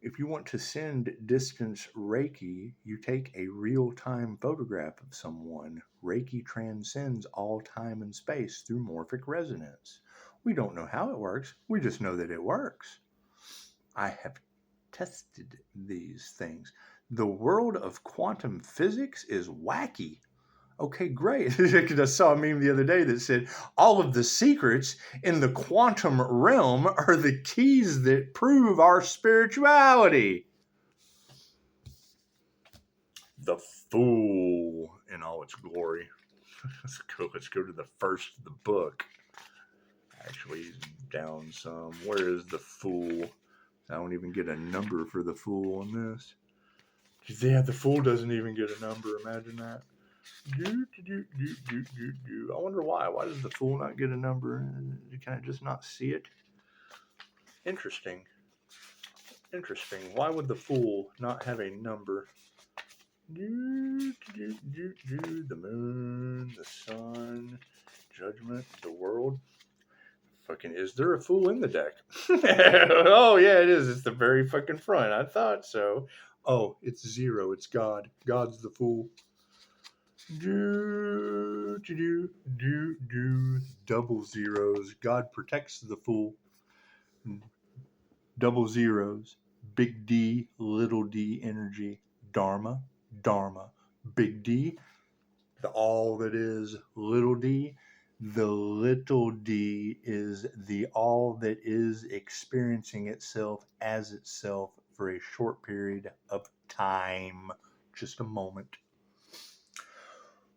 If you want to send distance Reiki, you take a real-time photograph of someone. Reiki transcends all time and space through morphic resonance. We don't know how it works. We just know that it works. I have tested these things. The world of quantum physics is wacky. Okay, great. I saw a meme the other day that said all of the secrets in the quantum realm are the keys that prove our spirituality. The Fool in all its glory. Let's go to the first of the book. Actually, he's down some. Where is the Fool? I don't even get a number for the Fool on this. Yeah, the Fool doesn't even get a number. Imagine that. I wonder why. Why does the Fool not get a number? Can I just not see it? Interesting. Why would the Fool not have a number? The moon, the sun, judgment, the world. Fucking, is there a Fool in the deck? Oh, yeah, it is. It's the very fucking front. I thought so. Oh, it's 0. It's God. God's the Fool. Double zeros. God protects the Fool. Double zeros. Big D, little d energy. Dharma. Big D, the all that is. Little d, the little d is the all that is experiencing itself as itself for a short period of time. Just a moment.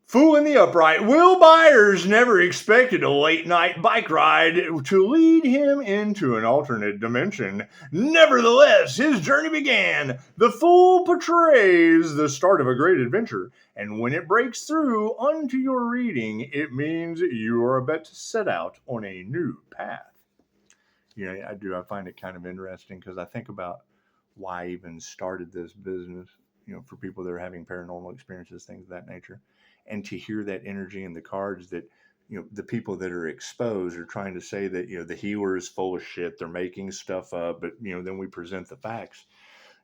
Fool in the upright. Will Byers never expected a late-night bike ride to lead him into an alternate dimension. Nevertheless, his journey began. The Fool portrays the start of a great adventure, and when it breaks through unto your reading, it means you are about to set out on a new path. You know, I find it kind of interesting because I think about why I even started this business, for people that are having paranormal experiences, things of that nature. And to hear that energy in the cards that, the people that are exposed are trying to say that, the healer is full of shit. They're making stuff up, but, then we present the facts.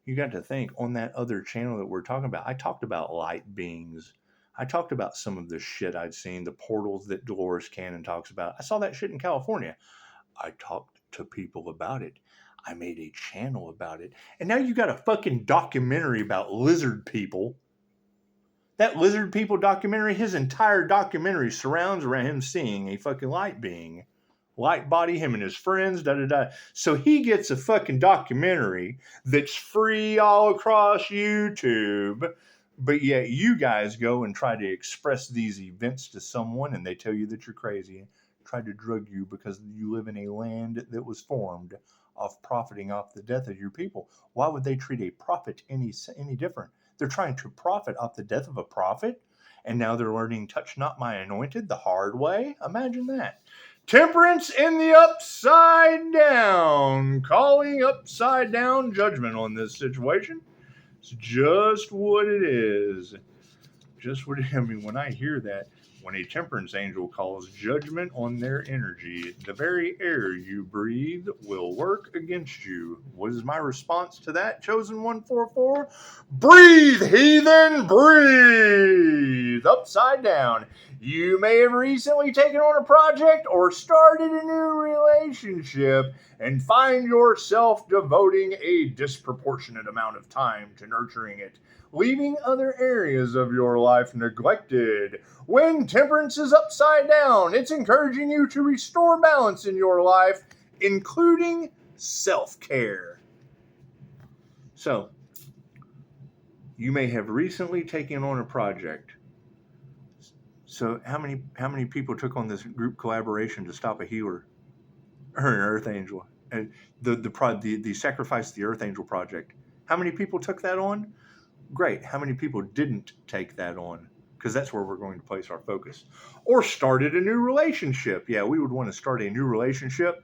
You got to think on that other channel that we're talking about. I talked about light beings. I talked about some of the shit I'd seen, the portals that Dolores Cannon talks about. I saw that shit in California. I talked to people about it. I made a channel about it. And now you got a fucking documentary about lizard people. That lizard people documentary, his entire documentary surrounds around him seeing a fucking light being. Light body, him and his friends, So he gets a fucking documentary that's free all across YouTube. But yet you guys go and try to express these events to someone and they tell you that you're crazy. Try to drug you because you live in a land that was formed off profiting off the death of your people. Why would they treat a prophet any different? They're trying to profit off the death of a prophet, and now they're learning touch not my anointed the hard way. Imagine that. Temperance in the upside down, calling upside down judgment on this situation. It's just what it is. When I hear that, when a temperance angel calls judgment on their energy, the very air you breathe will work against you. What is my response to that, Chosen 144? Breathe, heathen, breathe! Upside down. You may have recently taken on a project or started a new relationship and find yourself devoting a disproportionate amount of time to nurturing it, leaving other areas of your life neglected. When temperance is upside down, it's encouraging you to restore balance in your life, including self-care. So, you may have recently taken on a project. So, how many people took on this group collaboration to stop a healer or an earth angel? And the Sacrifice the Earth Angel project. How many people took that on? Great. How many people didn't take that on? Because that's where we're going to place our focus. Or started a new relationship. Yeah, we would want to start a new relationship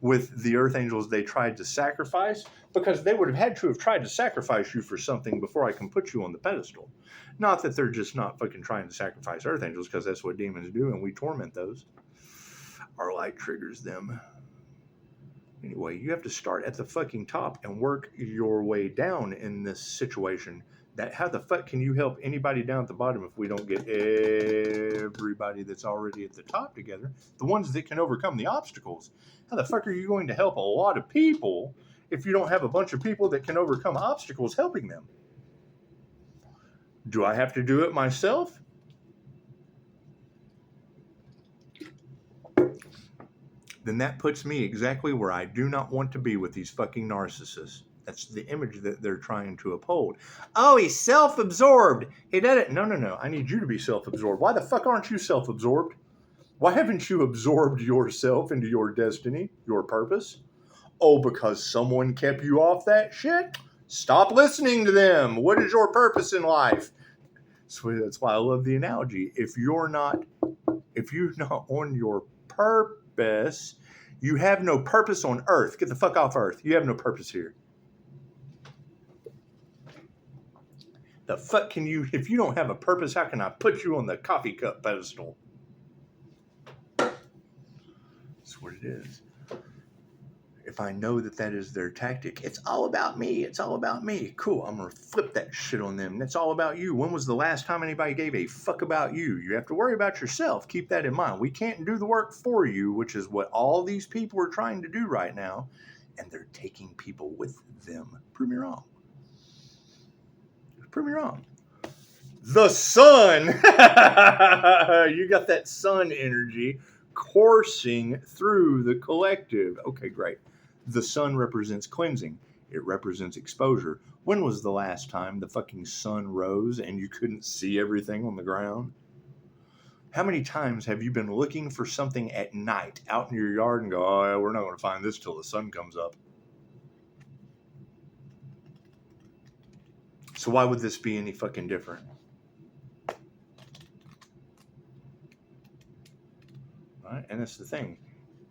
with the earth angels they tried to sacrifice, because they would have had to have tried to sacrifice you for something before I can put you on the pedestal. Not that they're just not fucking trying to sacrifice earth angels, because that's what demons do, and we torment those. Our light triggers them. Anyway, you have to start at the fucking top and work your way down in this situation. That how the fuck can you help anybody down at the bottom if we don't get everybody that's already at the top together, the ones that can overcome the obstacles? How the fuck are you going to help a lot of people if you don't have a bunch of people that can overcome obstacles helping them? Do I have to do it myself? Then that puts me exactly where I do not want to be with these fucking narcissists. That's the image that they're trying to uphold. Oh, he's self-absorbed. He did it. No. I need you to be self-absorbed. Why the fuck aren't you self-absorbed? Why haven't you absorbed yourself into your destiny, your purpose? Oh, because someone kept you off that shit? Stop listening to them. What is your purpose in life? So that's why I love the analogy. If you're not on your purpose, you have no purpose on earth. Get the fuck off earth. You have no purpose here. The fuck can you, if you don't have a purpose, how can I put you on the coffee cup pedestal? That's what it is. If I know that that is their tactic, it's all about me. It's all about me. Cool. I'm going to flip that shit on them. It's all about you. When was the last time anybody gave a fuck about you? You have to worry about yourself. Keep that in mind. We can't do the work for you, which is what all these people are trying to do right now. And they're taking people with them. Prove me wrong. Prove me wrong. The sun. You got that sun energy coursing through the collective. Okay, great. The sun represents cleansing. It represents exposure. When was the last time the fucking sun rose and you couldn't see everything on the ground? How many times have you been looking for something at night out in your yard and go, oh, yeah, we're not going to find this till the sun comes up? So why would this be any fucking different? Right? And that's the thing.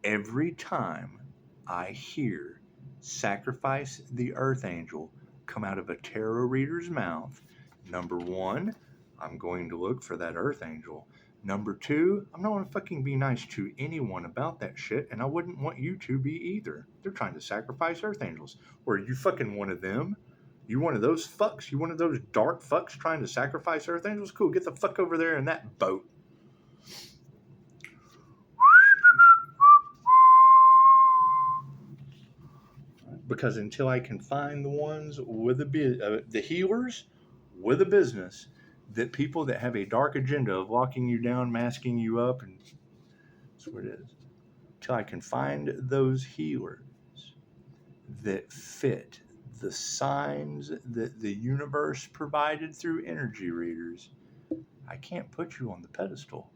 Every time I hear sacrifice the earth angel come out of a tarot reader's mouth, number one, I'm going to look for that earth angel. Number two, I'm not going to fucking be nice to anyone about that shit, and I wouldn't want you to be either. They're trying to sacrifice earth angels. Or are you fucking one of them? You one of those fucks? You one of those dark fucks trying to sacrifice earth angels? Cool, get the fuck over there in that boat. Because until I can find the ones with the healers with a business, that people that have a dark agenda of locking you down, masking you up, and that's what it is. Until I can find those healers that fit the signs that the universe provided through energy readers, I can't put you on the pedestal.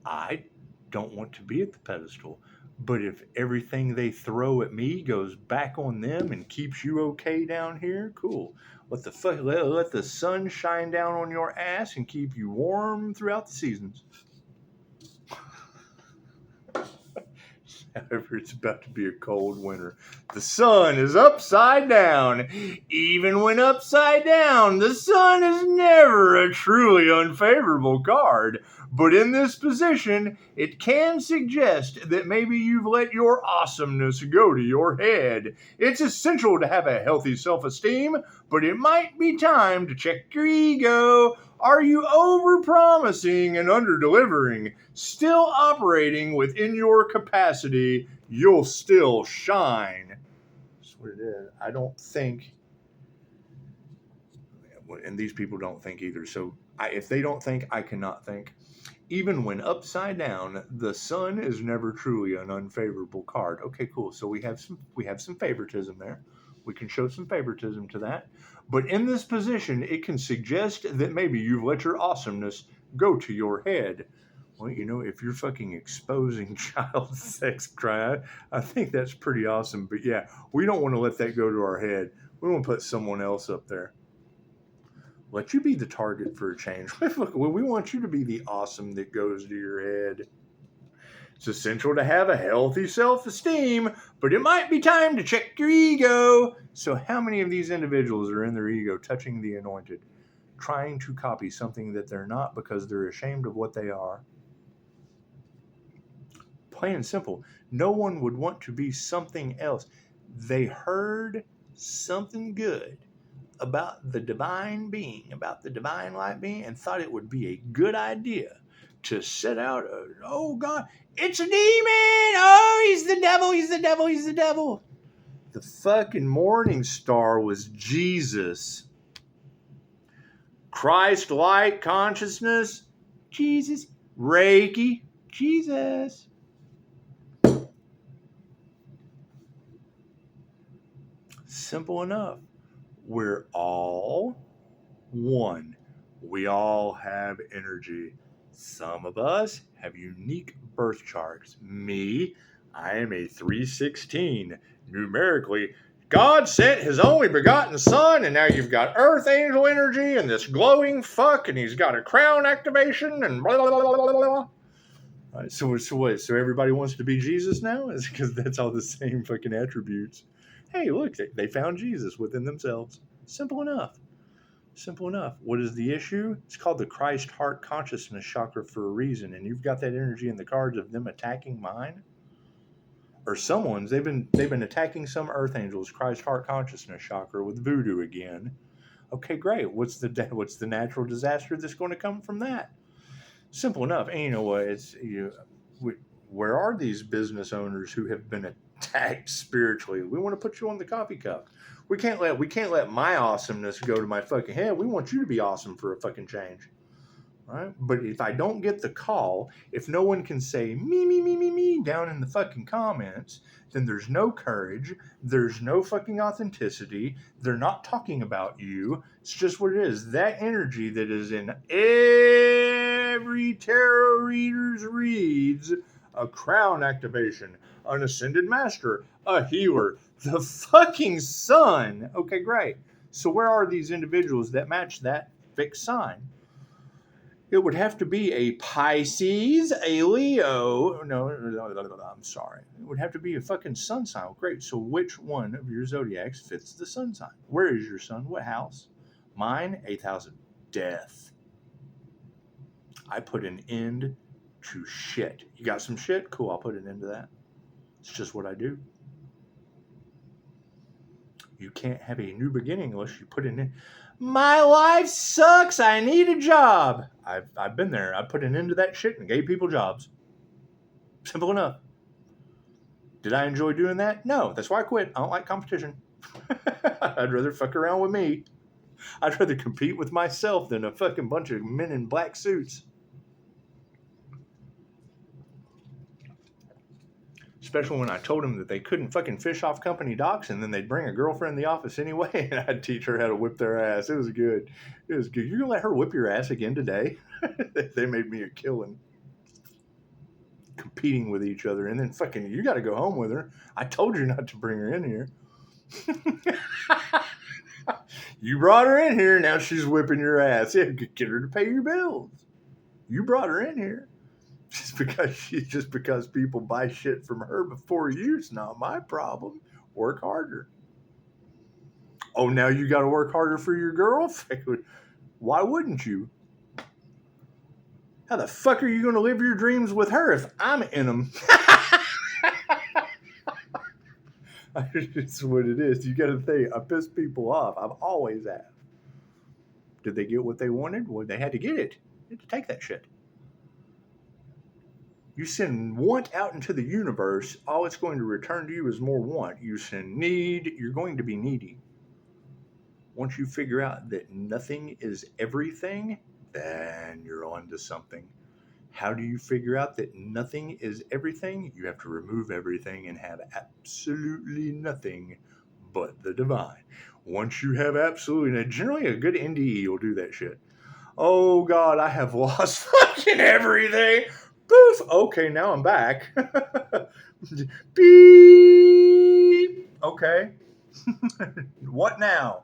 I don't want to be at the pedestal. But if everything they throw at me goes back on them and keeps you okay down here, cool. Let the sun shine down on your ass and keep you warm throughout the seasons. However, it's about to be a cold winter. The sun is upside down. Even when upside down, the sun is never a truly unfavorable card. But in this position, it can suggest that maybe you've let your awesomeness go to your head. It's essential to have a healthy self-esteem, but it might be time to check your ego. Are you over-promising and under-delivering? Still operating within your capacity, you'll still shine. That's what it is. I don't think, and these people don't think either. So if they don't think, I cannot think. Even when upside down, the sun is never truly an unfavorable card. Okay, cool. So we have some favoritism there. We can show some favoritism to that. But in this position, it can suggest that maybe you've let your awesomeness go to your head. Well, if you're fucking exposing child sex crime, I think that's pretty awesome. But yeah, we don't want to let that go to our head. We want to put someone else up there. Let you be the target for a change. We want you to be the awesome that goes to your head. It's essential to have a healthy self-esteem, but it might be time to check your ego. So how many of these individuals are in their ego touching the anointed, trying to copy something that they're not because they're ashamed of what they are? Plain and simple. No one would want to be something else. They heard something good about the divine being, about the divine light being, and thought it would be a good idea to set out, oh God, it's a demon! Oh, he's the devil, he's the devil, he's the devil. The fucking morning star was Jesus. Christ light consciousness, Jesus. Reiki, Jesus. Simple enough. We're all one. We all have energy. Some of us have unique birth charts. Me, I am a 316. Numerically, God sent his only begotten son, and now you've got earth angel energy and this glowing fuck, and he's got a crown activation and blah, blah, blah, blah, blah, blah. Right, so what? So everybody wants to be Jesus now? Is because that's all the same fucking attributes. Hey, look, they found Jesus within themselves. Simple enough. Simple enough. What is the issue? It's called the Christ heart consciousness chakra for a reason, and you've got that energy in the cards of them attacking mine or someone's. They've been attacking some earth angels Christ heart consciousness chakra with voodoo again. Okay, great. What's the natural disaster that's going to come from that? Simple enough. And you know what? Where are these business owners who have been attacked spiritually? We want to put you on the coffee cup. We can't let my awesomeness go to my fucking head. We want you to be awesome for a fucking change. Right? But if I don't get the call, if no one can say me down in the fucking comments, then there's no courage, there's no fucking authenticity, they're not talking about you. It's just what it is. That energy that is in every tarot reader's reads, a crown activation, an ascended master, a healer, the fucking sun. Okay, great. So where are these individuals that match that fixed sign? It would have to be a Pisces, a Leo. No, I'm sorry. It would have to be a fucking sun sign. Great. So which one of your zodiacs fits the sun sign? Where is your sun? What house? Mine, 8th house of death. I put an end to shit. You got some shit? Cool, I'll put an end to that. It's just what I do. You can't have a new beginning unless you put an end. My life sucks. I need a job. I've been there. I put an end to that shit and gave people jobs. Simple enough. Did I enjoy doing that? No. That's why I quit. I don't like competition. I'd rather fuck around with me. I'd rather compete with myself than a fucking bunch of men in black suits. Especially when I told them that they couldn't fucking fish off company docks, and then they'd bring a girlfriend in the office anyway, and I'd teach her how to whip their ass. It was good. It was good. You're going to let her whip your ass again today? They made me a killing. Competing with each other, and then fucking, you got to go home with her. I told you not to bring her in here. You brought her in here, now she's whipping your ass. Yeah, get her to pay your bills. You brought her in here. Just because people buy shit from her before you, it's not my problem. Work harder. Oh, now you got to work harder for your girl? Why wouldn't you? How the fuck are you going to live your dreams with her if I'm in them? It's what it is. You got to think. I piss people off. I've always have. Did they get what they wanted? Well, they had to get it. They had to take that shit. You send want out into the universe, all it's going to return to you is more want. You send need, you're going to be needy. Once you figure out that nothing is everything, then you're on to something. How do you figure out that nothing is everything? You have to remove everything and have absolutely nothing but the divine. Once you have absolutely, generally a good NDE will do that shit. Oh God, I have lost fucking everything. Poof. Okay, now I'm back. Beep. Okay. What now?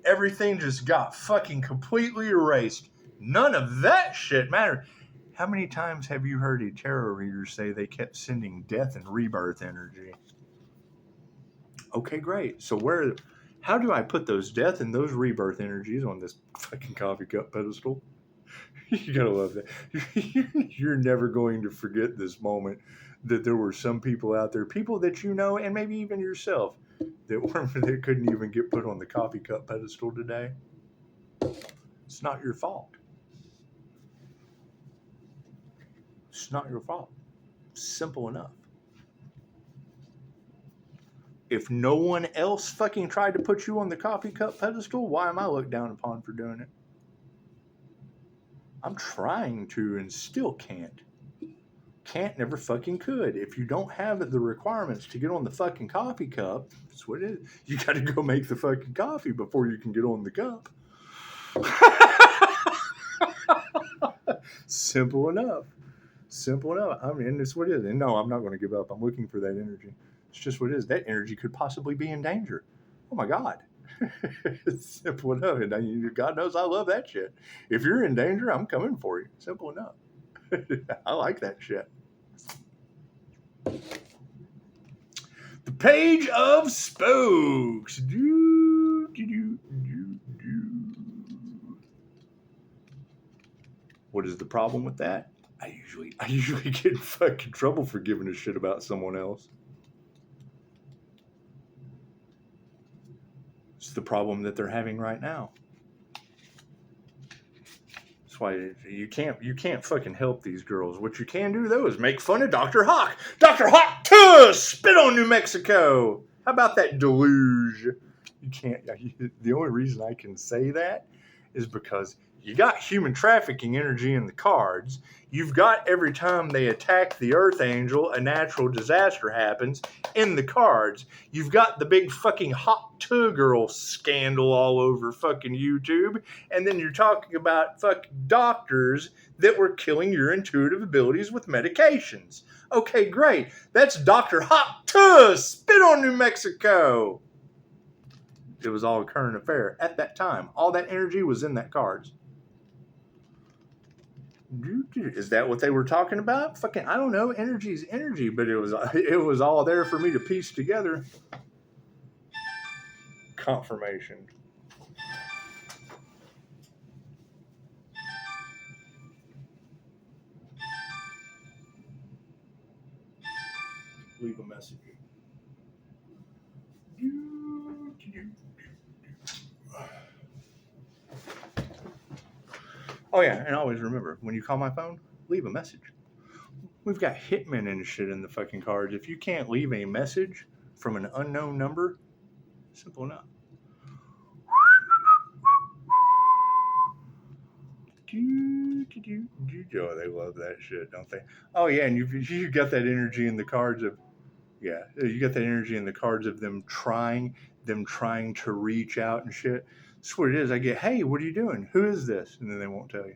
Everything just got fucking completely erased. None of that shit mattered. How many times have you heard a tarot reader say they kept sending death and rebirth energy? Okay, great. So how do I put those death and those rebirth energies on this fucking coffee cup pedestal? You gotta love that. You're never going to forget this moment that there were some people out there, people that you know, and maybe even yourself, that couldn't even get put on the coffee cup pedestal today. It's not your fault. It's not your fault. Simple enough. If no one else fucking tried to put you on the coffee cup pedestal, why am I looked down upon for doing it? I'm trying to and still can't. Can't, never fucking could. If you don't have the requirements to get on the fucking coffee cup, that's what it is. You got to go make the fucking coffee before you can get on the cup. Simple enough. Simple enough. I mean, it's what it is. And no, I'm not going to give up. I'm looking for that energy. It's just what it is. That energy could possibly be in danger. Oh my God. It's simple enough. And God knows I love that shit. If you're in danger, I'm coming for you. Simple enough. I like that shit. The Page of Spokes. What is the problem with that? I usually get in fucking trouble for giving a shit about someone else. It's the problem that they're having right now. That's why you can't fucking help these girls. What you can do though is make fun of Dr. Hawk. Dr. Hawk to spit on New Mexico. How about that deluge? You can't. The only reason I can say that is because you got human trafficking energy in the cards. You've got every time they attack the Earth Angel, a natural disaster happens in the cards. You've got the big fucking hot tub girl scandal all over fucking YouTube. And then you're talking about fucking doctors that were killing your intuitive abilities with medications. Okay, great. That's Dr. Hot Tub Spit on New Mexico. It was all a current affair at that time. All that energy was in that cards. Is that what they were talking about? Fucking, I don't know. Energy is energy, but it was all there for me to piece together. Confirmation. Leave a message. Oh yeah, and always remember, when you call my phone, leave a message. We've got hitmen and shit in the fucking cards. If you can't leave a message from an unknown number, simple enough. Oh, they love that shit, don't they? Oh yeah, and you got that energy in the cards of, yeah, you got that energy in the cards of them trying to reach out and shit. That's what it is. I get, hey, what are you doing? Who is this? And then they won't tell you.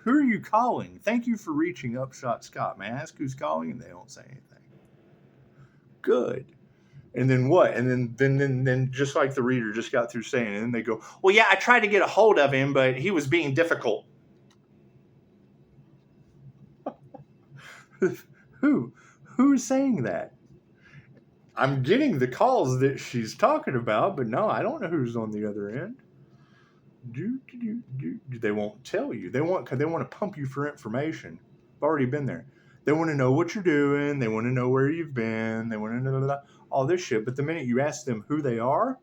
Who are you calling? Thank you for reaching Upshotscott. May I ask who's calling? And they don't say anything. Good. And then what? And then just like the reader just got through saying, and then they go, well, yeah, I tried to get a hold of him, but he was being difficult. Who's saying that? I'm getting the calls that she's talking about, but no, I don't know who's on the other end. They won't tell you. They want to pump you for information. I've already been there. They want to know what you're doing. They want to know where you've been. They want to know all this shit. But the minute you ask them who they are,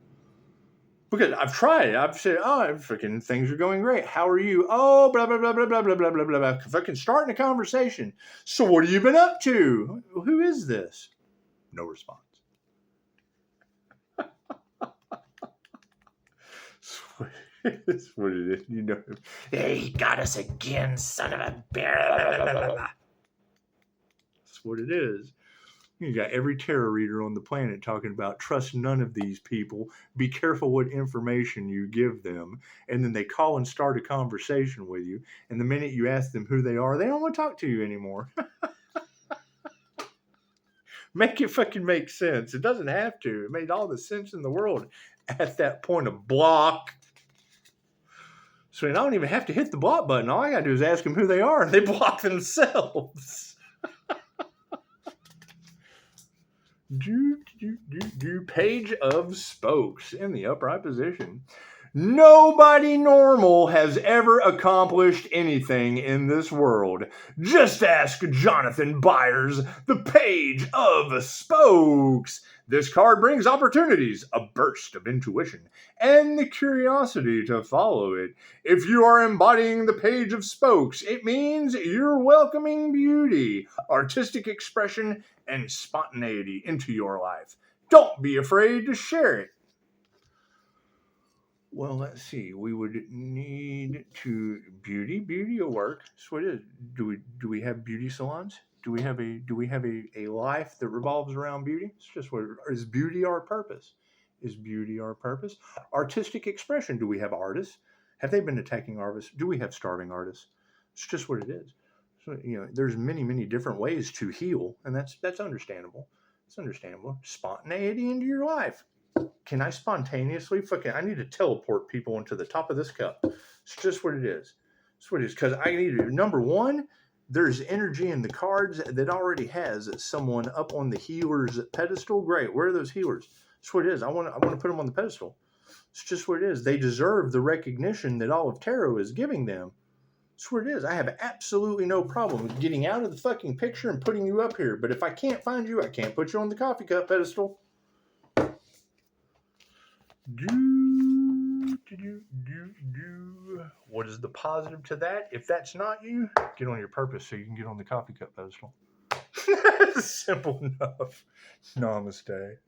because I've tried it. I've said, oh, freaking things are going great. How are you? Oh, blah, blah, blah, blah, blah, blah, blah, blah, blah, blah. Fucking starting a conversation. So what have you been up to? Who is this? No response. That's what it is. You know, hey, he got us again, son of a bear. That's what it is. You got every tarot reader on the planet talking about trust none of these people. Be careful what information you give them. And then they call and start a conversation with you. And the minute you ask them who they are, they don't want to talk to you anymore. Make it fucking make sense. It doesn't have to. It made all the sense in the world at that point of block. So I don't even have to hit the block button. All I got to do is ask them who they are, and they block themselves. Page of spokes in the upright position. Nobody normal has ever accomplished anything in this world. Just ask Jonathan Byers, the Page of Spokes. This card brings opportunities, a burst of intuition, and the curiosity to follow it. If you are embodying the Page of Spokes, it means you're welcoming beauty, artistic expression, and spontaneity into your life. Don't be afraid to share it. Well, let's see. We would need to beauty will work. So what is? Do we have beauty salons? Do we have a life that revolves around beauty? It's just what is beauty our purpose? Is beauty our purpose? Artistic expression. Do we have artists? Have they been attacking artists? Do we have starving artists? It's just what it is. So there's many different ways to heal, and that's understandable. It's understandable. Spontaneity into your life. Can I spontaneously I need to teleport people into the top of this cup. It's just what it is. It's what it is. Because I need to, number one, there's energy in the cards that already has someone up on the healer's pedestal. Great. Where are those healers? It's what it is. I want to put them on the pedestal. It's just what it is. They deserve the recognition that all of tarot is giving them. It's what it is. I have absolutely no problem with getting out of the fucking picture and putting you up here. But if I can't find you, I can't put you on the coffee cup pedestal. What is the positive to that? If that's not you, get on your purpose so you can get on the coffee cup pedestal. Simple enough. Namaste.